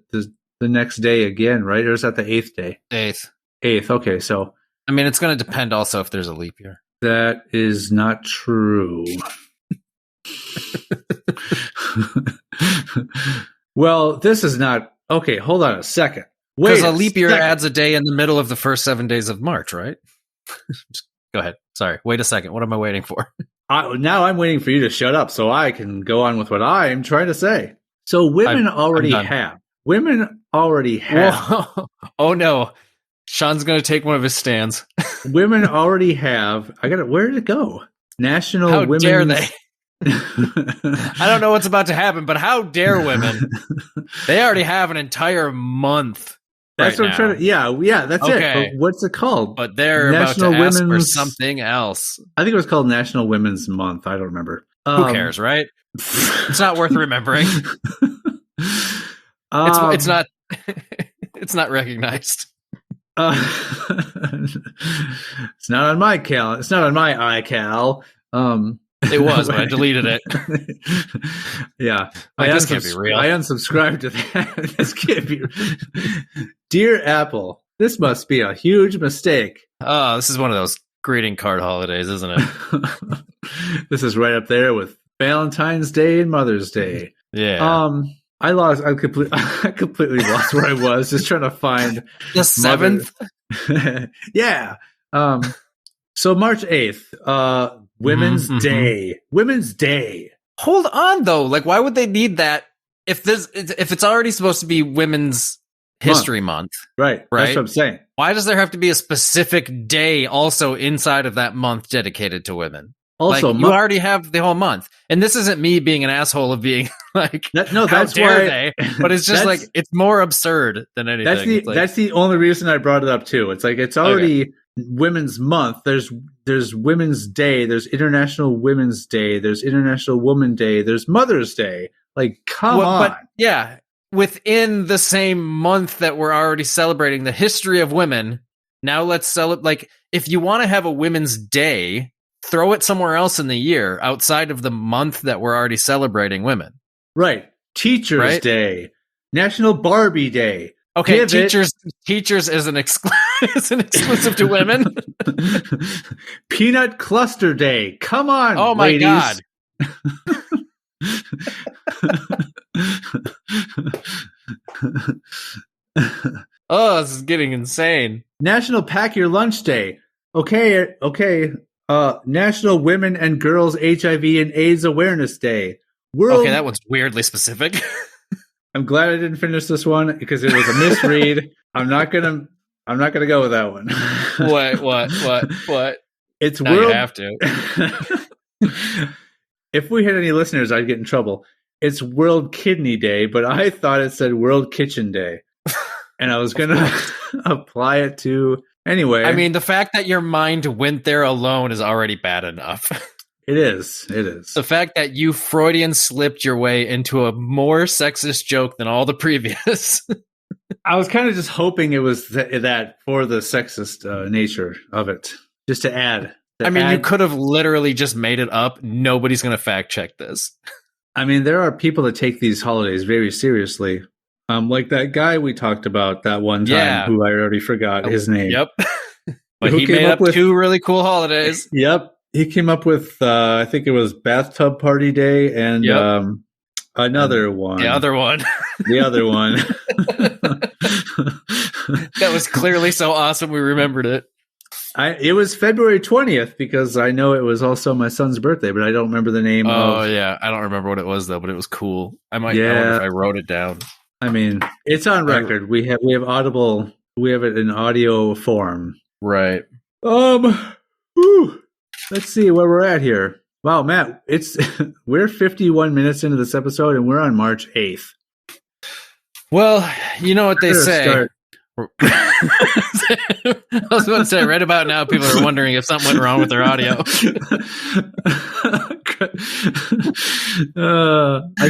next day again, right? Or is that the 8th day? 8th. Okay, so I mean, it's going to depend also if there's a leap year. That is not true. Well, this is not okay. Hold on a second. Because a leap year adds a day in the middle of the first 7 days of March, right? Just go ahead. Sorry. Wait a second. What am I waiting for? Now I'm waiting for you to shut up so I can go on with what I am trying to say. So women already have. Women already have. Whoa. Oh no. Sean's going to take one of his stands. Women already have. Where did it go? National How Women's. Dare they? I don't know what's about to happen, but how dare women? They already have an entire month. That's what I'm trying to. Yeah, that's okay. It. But what's it called? But they're National about to ask for something else. I think it was called National Women's Month. I don't remember. Who cares, right? It's not worth remembering. It's not. It's not recognized. It's not on my cal. It's not on my iCal. It was, but I deleted it. Yeah, this can't be real. I unsubscribed to that. This can't be. Dear Apple, this must be a huge mistake. Oh, this is one of those greeting card holidays, isn't it? This is right up there with Valentine's Day and Mother's Day. Yeah. I completely lost where I was, just trying to find the 7th. Yeah. So March 8th, Women's Day. Women's Day. Hold on though. Like, why would they need that if it's already supposed to be Women's History Month? Right. That's what I'm saying. Why does there have to be a specific day also inside of that month dedicated to women? Also, you already have the whole month. And this isn't me being an asshole of being like, that's why they? But it's just like, it's more absurd than anything. That's the only reason I brought it up too. It's like, it's already Women's Month. There's Women's Day. There's International Women's Day. There's International Woman Day. There's Mother's Day. Like, come on. But yeah, within the same month that we're already celebrating the history of women, now let's celebrate. Like, if you want to have a Women's Day, throw it somewhere else in the year outside of the month that we're already celebrating women. Right. Teachers Day. National Barbie Day. Okay, teachers is an exclusive to women. Peanut Cluster Day. Come on, oh my ladies. God. Oh, this is getting insane. National Pack Your Lunch Day. Okay. National Women and Girls HIV and AIDS Awareness Day. Okay, that one's weirdly specific. I'm glad I didn't finish this one because it was a misread. I'm not gonna go with that one. What? It's now World. You have to. If we had any listeners, I'd get in trouble. It's World Kidney Day, but I thought it said World Kitchen Day, and I was gonna apply it to anyway. I mean, the fact that your mind went there alone is already bad enough. It is. The fact that you Freudian slipped your way into a more sexist joke than all the previous. I was kind of just hoping it was that for the sexist nature of it, just to add. You could have literally just made it up. Nobody's going to fact check this. I mean, there are people that take these holidays very seriously. Like that guy we talked about that one time, who I already forgot his name. Yep. But he made up 2 really cool holidays. Yep. He came up with, I think it was Bathtub Party Day and another one. The other one. The other one. That was clearly so awesome we remembered it. It was February 20th because I know it was also my son's birthday, but I don't remember the name. Oh, yeah. I don't remember what it was, though, but it was cool. I might know if I wrote it down. I mean, it's on record. We have Audible. We have it in audio form. Right. Let's see where we're at here. Wow, Matt, we're 51 minutes into this episode and we're on March 8th. Well, you know what they say. I was about to say, right about now, people are wondering if something went wrong with their audio. I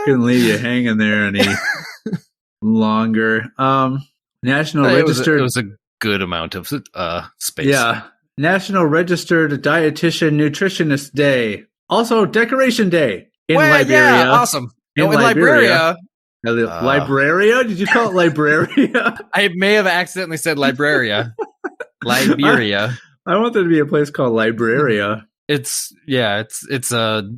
couldn't leave you hanging there any longer. National Registered. It was a good amount of space. Yeah. National Registered Dietitian Nutritionist Day. Also, Decoration Day in Liberia. Yeah, awesome. In Liberia. Libraria? Did you call it Libraria? I may have accidentally said Libraria. Liberia. I want there to be a place called Libraria. It's a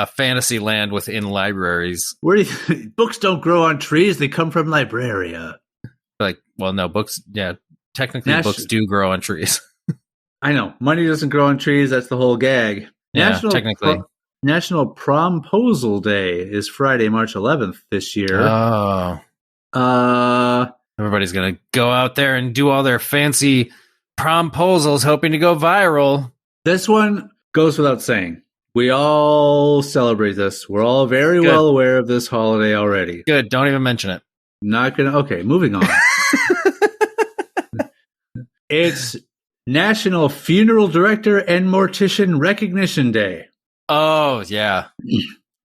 fantasy land within libraries. Where do you, books don't grow on trees; they come from Libraria. Like, well, no, books. Yeah, technically, books do grow on trees. I know money doesn't grow on trees. That's the whole gag. Yeah, technically. National Promposal Day is Friday, March 11th this year. Oh. Everybody's going to go out there and do all their fancy promposals, hoping to go viral. This one goes without saying. We all celebrate this. We're all very well aware of this holiday already. Good. Don't even mention it. Not going to. Okay, moving on. It's National Funeral Director and Mortician Recognition Day. Oh, yeah.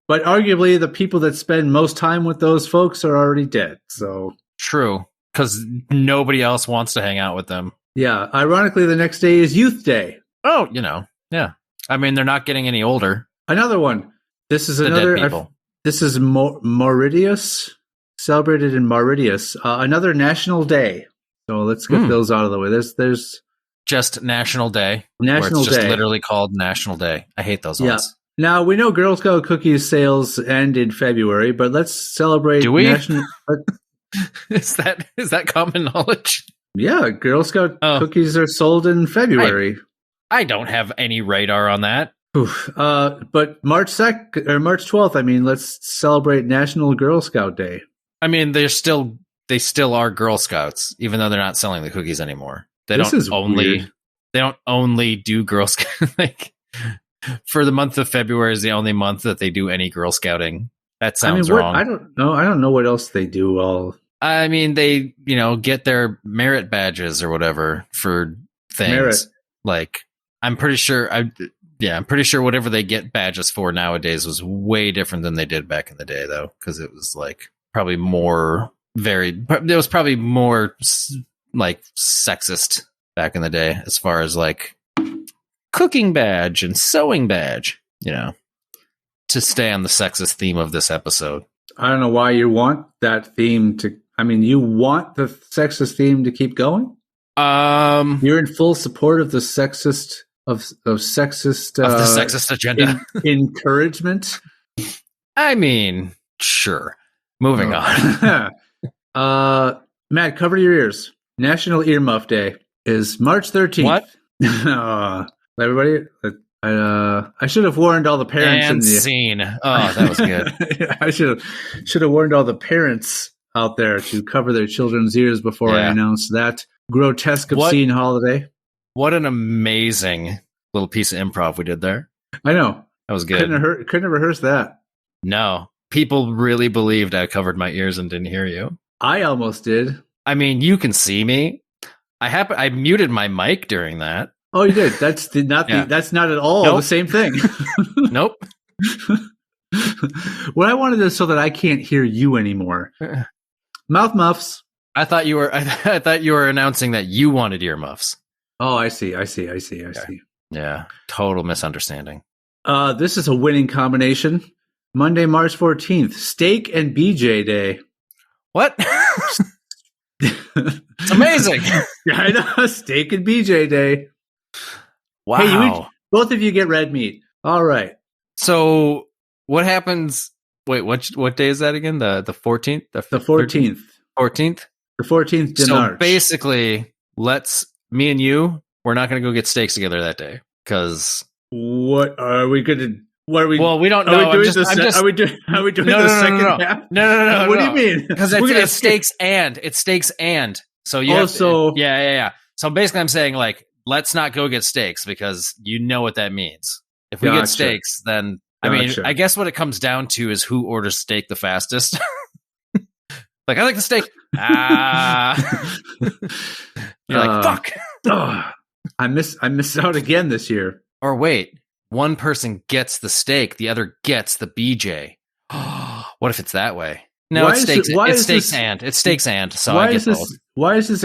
But arguably, the people that spend most time with those folks are already dead. So true, because nobody else wants to hang out with them. Yeah. Ironically, the next day is Youth Day. Oh, yeah. I mean, they're not getting any older. Another one. This is another. This is Mauritius, celebrated in Mauritius. Another national day. So let's get those out of the way. There's just National Day. National Day. It's just Day. Literally called National Day. I hate those ones. Now, we know Girl Scout cookies sales end in February, but let's celebrate. Do we? Is that common knowledge? Yeah, Girl Scout cookies are sold in February. I don't have any radar on that. But March 2nd or March 12th, I mean, let's celebrate National Girl Scout Day. I mean, they still are Girl Scouts, even though they're not selling the cookies anymore. They don't only do Girl Scout for the month of February is the only month that they do any Girl Scouting. That sounds wrong. I don't know. I don't know what else they do. I mean, they get their merit badges or whatever for things. Merit. Like, I'm pretty sure. I'm pretty sure whatever they get badges for nowadays was way different than they did back in the day, though, because it was like probably more varied. It was probably more like sexist back in the day, as far as like cooking badge and sewing badge, to stay on the sexist theme of this episode. I don't know why you want that theme to. I mean, you want the sexist theme to keep going. You're in full support of the sexist of the sexist agenda encouragement. I mean, sure. Moving on. Matt, cover your ears. National Earmuff Day is March 13th. What? Everybody, I should have warned all the parents. And scene. Oh, that was good. I should have warned all the parents out there to cover their children's ears before I announced that grotesque, obscene holiday. What an amazing little piece of improv we did there. I know. That was good. Couldn't have rehearsed that. No. People really believed I covered my ears and didn't hear you. I almost did. I mean, you can see me. I muted my mic during that. Oh, you did. That's not at all the same thing. Nope. What I wanted is so that I can't hear you anymore. Mouth muffs. I thought you were announcing that you wanted earmuffs. Oh, I see. Yeah, total misunderstanding. This is a winning combination. Monday, March 14th, Steak and BJ Day. What? It's amazing. I know, Steak and BJ Day. Wow. Hey, both of you get red meat. All right. So what happens? Wait, what day is that again? The 14th? The 14th. 14th? The 14th de So March. basically, me and you, we're not going to go get steaks together that day. Because... What are we going to... Well, we don't know. Are we doing the second half? No. What do you mean? Because it's steaks and. So you yeah. So basically I'm saying, like, let's not go get steaks because you know what that means. If we get steaks, then I mean, I guess what it comes down to is who orders steak the fastest. Like, I like the steak. You're like, fuck. I miss out again this year. Or wait, one person gets the steak, the other gets the BJ. What if it's that way? No, it's steaks. It's steaks and. So I get both. Why is this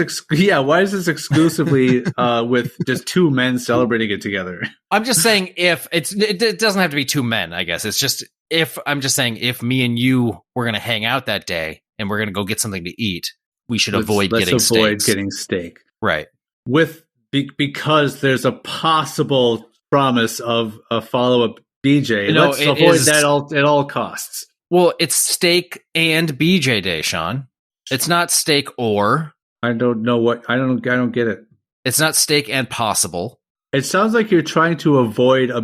exclusively with just two men celebrating it together? I'm just saying it doesn't have to be two men, I guess. It's just if me and you were going to hang out that day and we're going to go get something to eat, we should avoid getting steak. Right. Because there's a possible promise of a follow-up BJ. Let's avoid that at all costs. Well, it's steak and BJ day, Sean. It's not steak or. I don't know what. I don't get it. It's not steak and possible. It sounds like you're trying to avoid a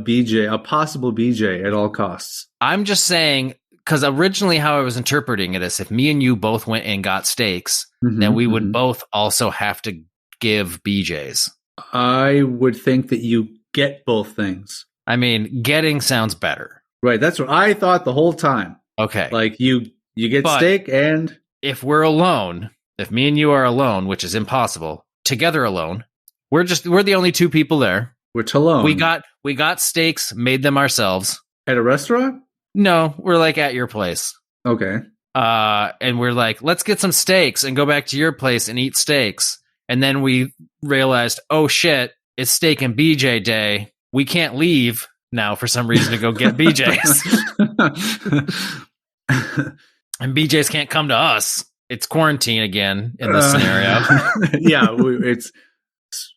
possible BJ at all costs. I'm just saying, because originally how I was interpreting it is if me and you both went and got steaks, then we would both also have to give BJs. I would think that you get both things. I mean, getting sounds better. Right. That's what I thought the whole time. Okay. Like you get steak and... If we're alone, if me and you are alone, which is impossible, together alone, we're the only two people there. We're alone. We got steaks, made them ourselves. At a restaurant? No, we're like at your place. Okay. And we're like, let's get some steaks and go back to your place and eat steaks. And then we realized, oh shit, it's steak and BJ day. We can't leave now for some reason to go get BJs. And BJs can't come to us. It's quarantine again in this scenario. Yeah, it's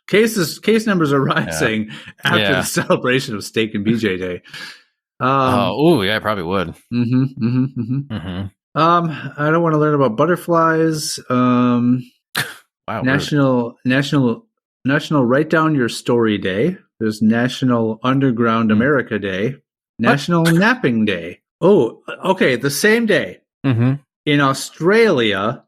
case numbers are rising after the celebration of steak and BJ day. Yeah, I probably would. I don't want to learn about butterflies. Wow, National Write Down Your Story Day. There's National Underground America Day. National Napping Day. Oh, okay. The same day. In Australia,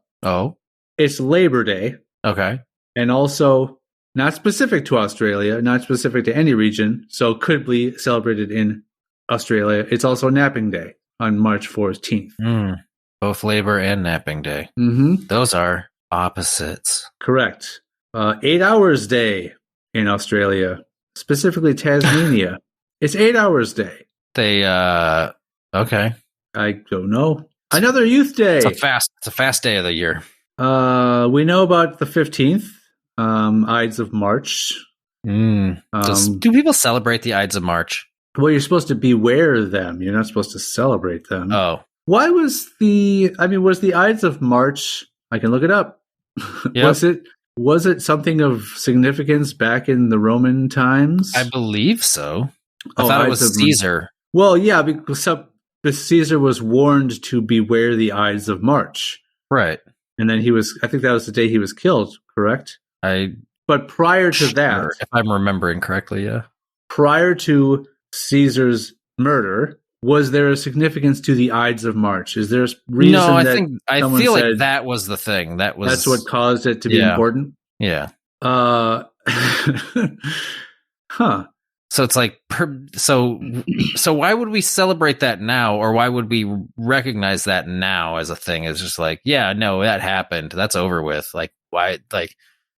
it's Labor Day. Okay. And also not specific to Australia, not specific to any region, so could be celebrated in Australia. It's also Napping Day on March 14th. Both Labor and Napping Day. Those are opposites. Correct. 8 Hours Day in Australia, specifically Tasmania. It's 8 Hours Day. Okay. I don't know. Another Youth Day. It's a fast day of the year. We know about the 15th, Ides of March. Do people celebrate the Ides of March? Well, you're supposed to beware them. You're not supposed to celebrate them. Oh. Why was the Ides of March? I can look it up. Yep. Was it something of significance back in the Roman times? I believe so. I thought it was Caesar. Well, yeah, because Caesar was warned to beware the Ides of March. Right. And then I think that was the day he was killed, correct? But prior to that, if I'm remembering correctly, yeah. Prior to Caesar's murder, was there a significance to the Ides of March? Is there a reason I feel like that was the thing. That's what caused it to be important? Yeah. Huh. So it's like, so why would we celebrate that now, or why would we recognize that now as a thing? It's just like, yeah, no, that happened. That's over with. Like, why? Like,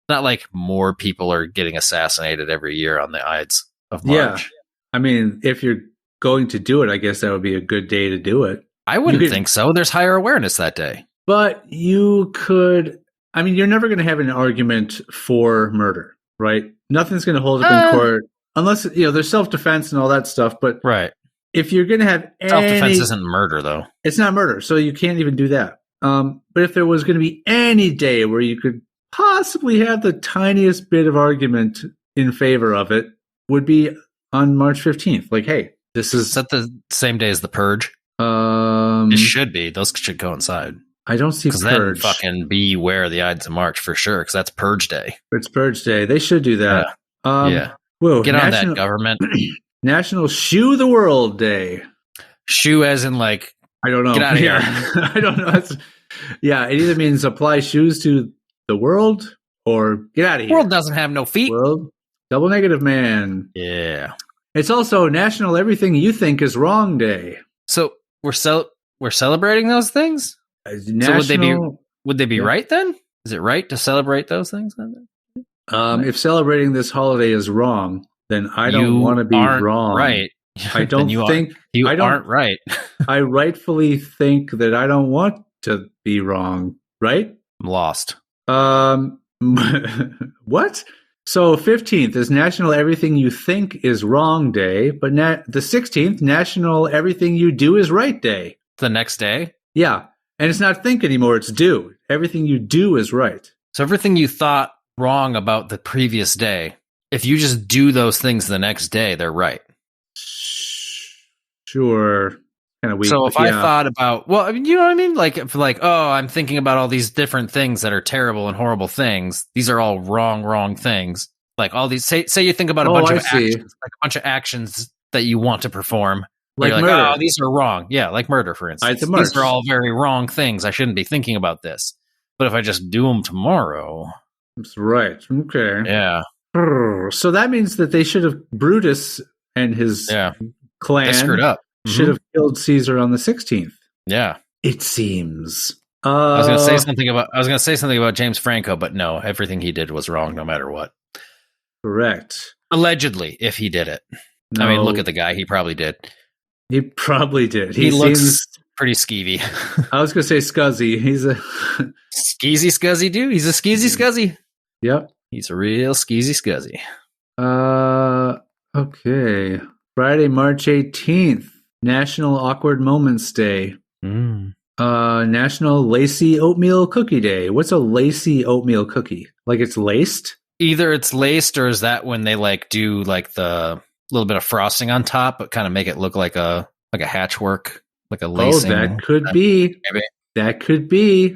not like more people are getting assassinated every year on the Ides of March. Yeah, I mean, if you're going to do it, I guess that would be a good day to do it. I wouldn't think so. There's higher awareness that day. But you could. I mean, you're never going to have an argument for murder, right? Nothing's going to hold up in court. Unless, there's self-defense and all that stuff. But if you're going to have self-defense isn't murder, though. It's not murder, so you can't even do that. But if there was going to be any day where you could possibly have the tiniest bit of argument in favor of it, would be on March 15th. Like, hey, is that the same day as the Purge? It should be. Those should coincide. I don't see Purge. Then fucking beware the Ides of March for sure, because that's Purge Day. It's Purge Day. They should do that. Yeah. Whoa, get on that, government. National Shoe the World Day. Shoe as in like, I don't know. Get out of here. I don't know. It either means apply shoes to the world or get out of here. World doesn't have no feet. World. Double negative man. Yeah. It's also National Everything You Think Is Wrong Day. So we're celebrating those things? National, so would they be right then? Is it right to celebrate those things then? If celebrating this holiday is wrong, then I don't want to be wrong. Right. I don't think you aren't right. I rightfully think that I don't want to be wrong, right? I'm lost. What? So 15th is National Everything You Think Is Wrong Day, but the 16th, National Everything You Do Is Right Day. The next day? Yeah. And it's not think anymore, it's do. Everything you do is right. So everything you thought wrong about the previous day, if you just do those things the next day, they're right. Sure. Kind of weak. So if I thought about, well, I mean, you know what I mean? Like, oh, I'm thinking about all these different things that are terrible and horrible things. These are all wrong things. Like all these, say you think about a bunch of actions, like a bunch of actions that you want to perform. Like you're murder. Oh, these are wrong. Yeah, like murder, for instance. These are all very wrong things. I shouldn't be thinking about this. But if I just do them tomorrow. That's right. Okay. Yeah. So that means that they should have, Brutus and his clan they screwed up. Should have killed Caesar on the 16th. Yeah. It seems. I was going to say something about James Franco, but no, everything he did was wrong no matter what. Correct. Allegedly, if he did it. No. I mean, look at the guy. He probably did. He probably did. He looks pretty skeevy. I was going to say scuzzy. He's a skeezy scuzzy dude. He's a skeezy scuzzy. Yep. He's a real skeezy scuzzy. Okay. Friday, March 18th. National Awkward Moments Day. National Lacy Oatmeal Cookie Day. What's a lacy oatmeal cookie? Like it's laced? Either it's laced or is that when they like do like the little bit of frosting on top, but kind of make it look like a hatchwork, like a lacing. Oh, that could be. Maybe. That could be.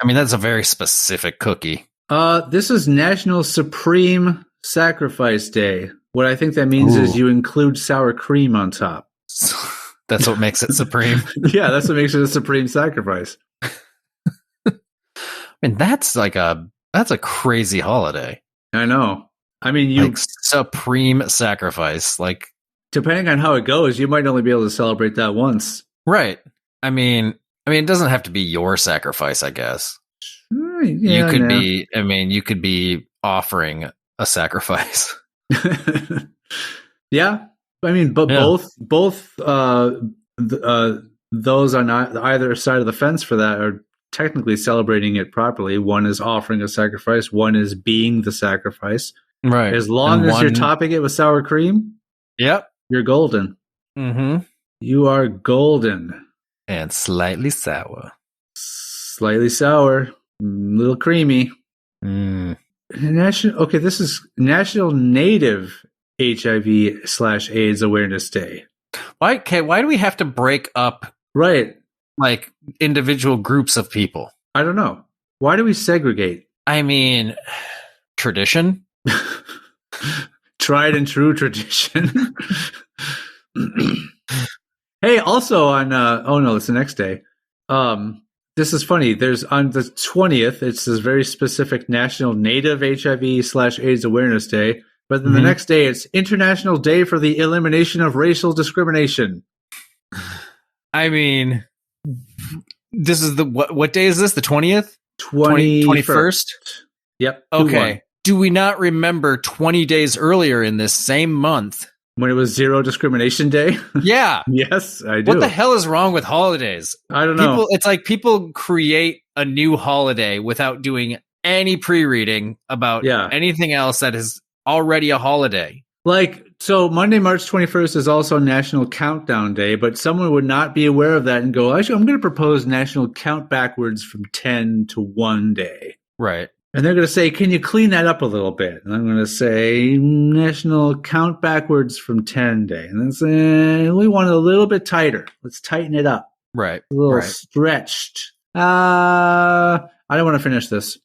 I mean, that's a very specific cookie. This is National Supreme Sacrifice Day. What I think that means is you include sour cream on top. That's what makes it supreme. Yeah, that's what makes it a supreme sacrifice. I mean, that's a crazy holiday. I know. I mean, like supreme sacrifice. Like, depending on how it goes, you might only be able to celebrate that once. Right. I mean, it doesn't have to be your sacrifice, I guess. Yeah, you could be offering a sacrifice. Yeah. I mean, but both those on either side of the fence for that are technically celebrating it properly. One is offering a sacrifice. One is being the sacrifice. Right. As long as you're topping it with sour cream. Yep. You're golden. Mm-hmm. You are golden. And slightly sour. Slightly sour. A little creamy. This is National Native HIV/AIDS Awareness Day. Why do we have to break up like individual groups of people? I don't know. Why do we segregate? I mean, tradition. Tried and true tradition. Hey, also on it's the next day. This is funny. There's on the 20th, it's this very specific National Native HIV/AIDS Awareness Day. But then the next day, it's International Day for the Elimination of Racial Discrimination. I mean, this is what day is this? The 20th? 21st? Yep. Okay. Do we not remember 20 days earlier in this same month? When it was Zero Discrimination Day? Yeah. Yes, I do. What the hell is wrong with holidays? I don't know. It's like people create a new holiday without doing any pre-reading about anything else that is already a holiday. Like, so Monday, March 21st is also National Countdown Day, but someone would not be aware of that and go, actually, I'm going to propose National Count Backwards from 10 to 1 Day. Right. And they're going to say, can you clean that up a little bit? And I'm going to say National Count Backwards from 10 Day. And then say, we want it a little bit tighter. Let's tighten it up. Right. A little stretched. I don't want to finish this.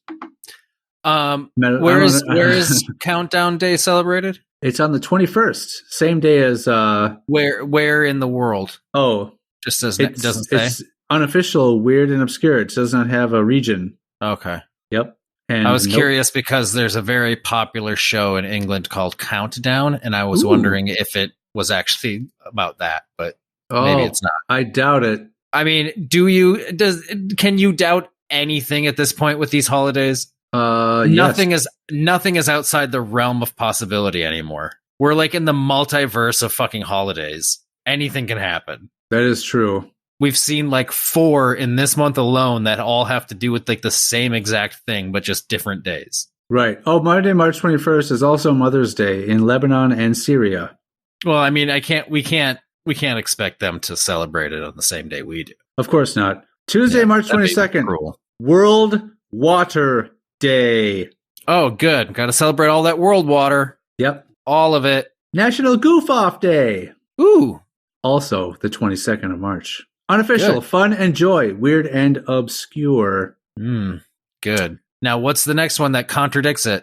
Where is Countdown Day celebrated? It's on the 21st, same day as where in the world? Oh, just doesn't say. It's unofficial, weird and obscure. It does not have a region. Okay. Yep. And I was curious because there's a very popular show in England called Countdown, and I was wondering if it was actually about that, but maybe it's not. I doubt it. I mean, can you doubt anything at this point with these holidays? Nothing is outside the realm of possibility anymore. We're like in the multiverse of fucking holidays. Anything can happen. That is true. We've seen like 4 in this month alone that all have to do with like the same exact thing, but just different days. Right. Oh, Monday, March 21st is also Mother's Day in Lebanon and Syria. Well, I mean, we can't expect them to celebrate it on the same day we do. Of course not. Tuesday, March 22nd, World Water Day. Oh, good. Got to celebrate all that world water. Yep. All of it. National Goof Off Day. Ooh. Also the 22nd of March. Unofficial, good. Fun and joy, weird and obscure. Good. Now, what's the next one that contradicts it?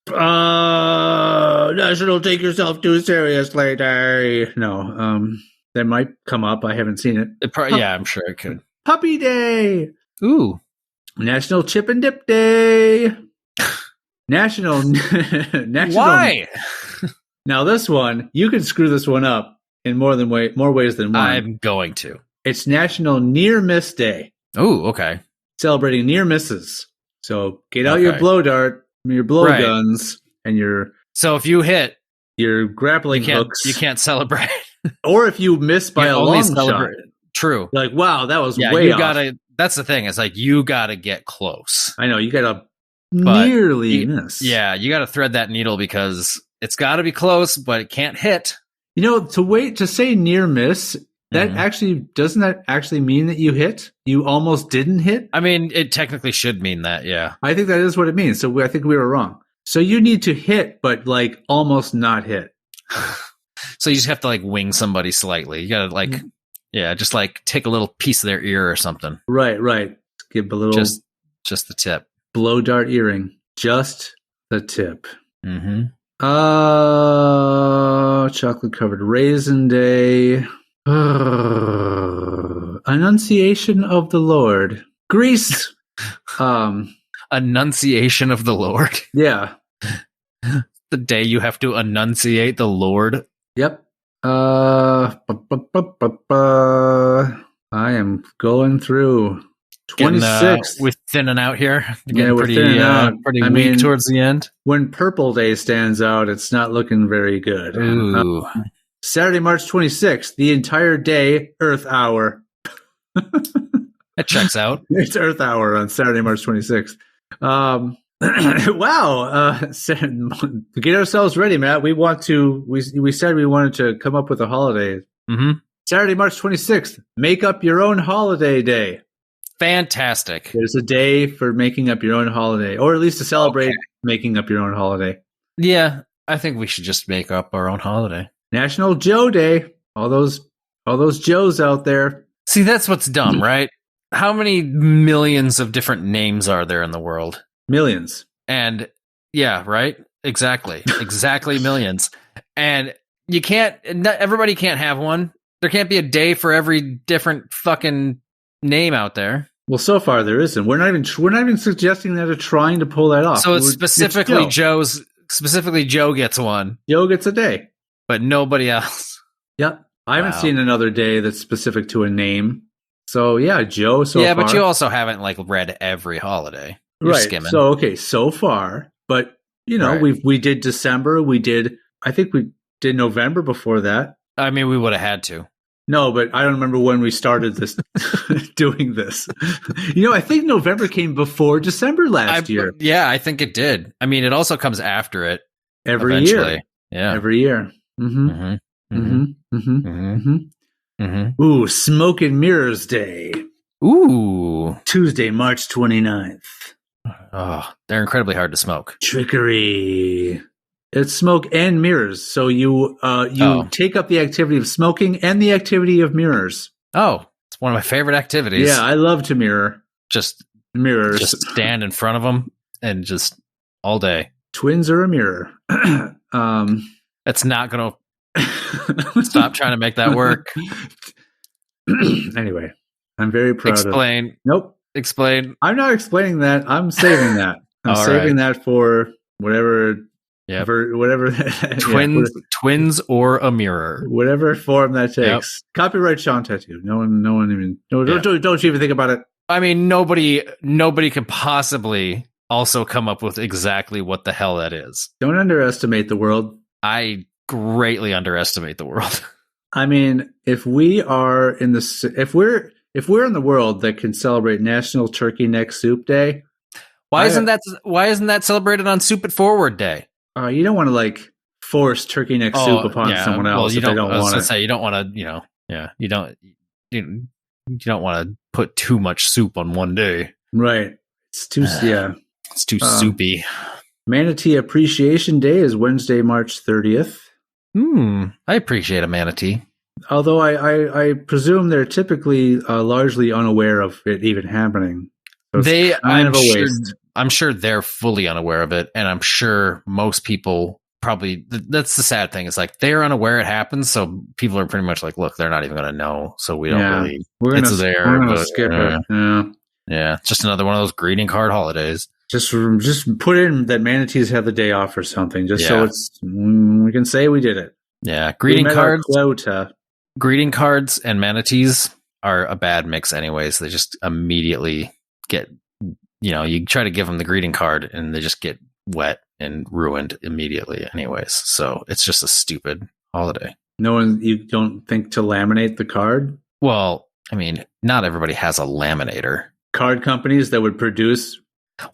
National Take Yourself Too Seriously Day. No, that might come up. I haven't seen it. Yeah, I'm sure it could. Puppy Day. Ooh. National Chip and Dip Day. National. Why? Now this one, you can screw this one up in more ways than one. I'm going to. It's National Near Miss Day. Oh, okay. Celebrating near misses. So get out your blow dart, your blow guns, and your. So if you hit your grappling hooks, you can't celebrate. Or if you miss by a long shot. True. You're like, wow, that was way off. That's the thing. It's like you gotta get close. I know you gotta nearly miss. Yeah, you gotta thread that needle because it's gotta be close, but it can't hit. You know, to say near miss. That doesn't that actually mean that you hit? You almost didn't hit? I mean, it technically should mean that, yeah. I think that is what it means. So I think we were wrong. So you need to hit, but like almost not hit. So you just have to like wing somebody slightly. You gotta like, just like take a little piece of their ear or something. Right. Give a little, just the tip. Blow dart earring, just the tip. Chocolate covered raisin day. Annunciation of the Lord. Greece. Annunciation of the Lord. Yeah. The day you have to enunciate the Lord. Yep. I am going through 26. We're thinning out here. Yeah, we're thinning out. Pretty weak towards the end. When Purple Day stands out, it's not looking very good. Ooh. Saturday, March 26th, the entire day, Earth Hour. That checks out. It's Earth Hour on Saturday, March 26th. Wow. To get ourselves ready, Matt, we said we wanted to come up with a holiday. Saturday, March 26th, make up your own holiday day. Fantastic. There's a day for making up your own holiday, or at least to celebrate making up your own holiday. Yeah, I think we should just make up our own holiday. National Joe Day. All those Joes out there. See, that's what's dumb, right? How many millions of different names are there in the world? Millions. And yeah, right? Exactly millions. And everybody can't have one. There can't be a day for every different fucking name out there. Well, so far there isn't. We're not even suggesting that or trying to pull that off. So it's specifically Joe gets one. Joe gets a day. But nobody else. Yep. I haven't seen another day that's specific to a name. So yeah, Joe so far. Yeah, but you also haven't like read every holiday. You're right. Skimming. So so far. But we did December, I think we did November before that. I mean, we would have had to. No, but I don't remember when we started this doing this. I think November came before December last year. Yeah, I think it did. I mean, it also comes after it. Every year. Yeah. Every year. Ooh, Smoke and Mirrors Day. Ooh. Tuesday, March 29th. Oh, they're incredibly hard to smoke. Trickery. It's smoke and mirrors. So you take up the activity of smoking and the activity of mirrors. Oh, it's one of my favorite activities. Yeah, I love to mirror. Just mirrors. Just stand in front of them and just all day. Twins are a mirror. That's not going to stop trying to make that work. Anyway, I'm very proud Explain. Nope. Explain. I'm not explaining that. I'm saving that. I'm saving that for whatever Yeah. Whatever. Twins or a mirror. Whatever form that takes. Yep. Copyright Sean Tattoo. No one even. Don't you even think about it. I mean, nobody could possibly also come up with exactly what the hell that is. Don't underestimate the world. I greatly underestimate the world. I mean, if we're in the world that can celebrate National Turkey Neck Soup Day, why isn't that celebrated on Soup It Forward Day? You don't want to force turkey neck soup upon someone else if they don't want it. Say you don't want to, you don't want to put too much soup on one day. Right. It's too It's too soupy. Manatee Appreciation Day is Wednesday, March 30th. I appreciate a manatee. Although I presume they're typically largely unaware of it even happening. So I'm sure they're fully unaware of it, and I'm sure most people probably. That's the sad thing. It's they're unaware it happens, so people are pretty much look, they're not even going to know, so we don't really. We're going to skip it. Yeah, it's just another one of those greeting card holidays. Just put in that manatees have the day off or something, so we can say we did it. Yeah, greeting cards and manatees are a bad mix, anyways. They just immediately get, you try to give them the greeting card and they just get wet and ruined immediately, anyways. So it's just a stupid holiday. You don't think to laminate the card? Well, I mean, not everybody has a laminator. Card companies that would produce.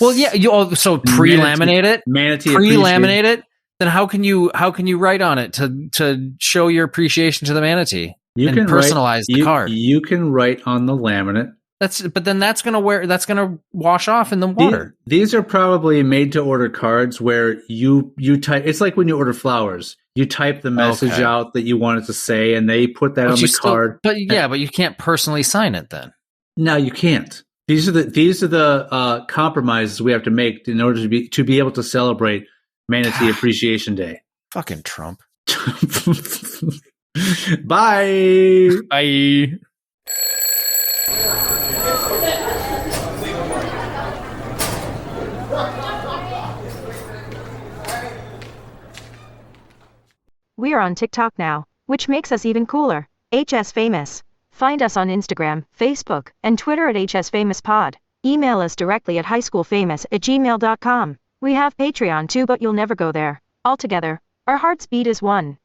Well, yeah. So pre-laminate it. Pre-laminate it. Then how can you write on it to show your appreciation to the manatee? You can personalize the card. You can write on the laminate. But then that's gonna wash off in the water. These are probably made to order cards where you type. It's like when you order flowers. You type the message out that you want it to say, and they put that on the card. But you can't personally sign it then. No, you can't. These are the compromises we have to make in order to be able to celebrate Manatee Appreciation Day. Fucking Trump. Bye. Bye. We are on TikTok now, which makes us even cooler. HS Famous. Find us on Instagram, Facebook, and Twitter at HSFamousPod. Email us directly at highschoolfamous@gmail.com. We have Patreon too, but you'll never go there. Altogether, our hearts beat as one.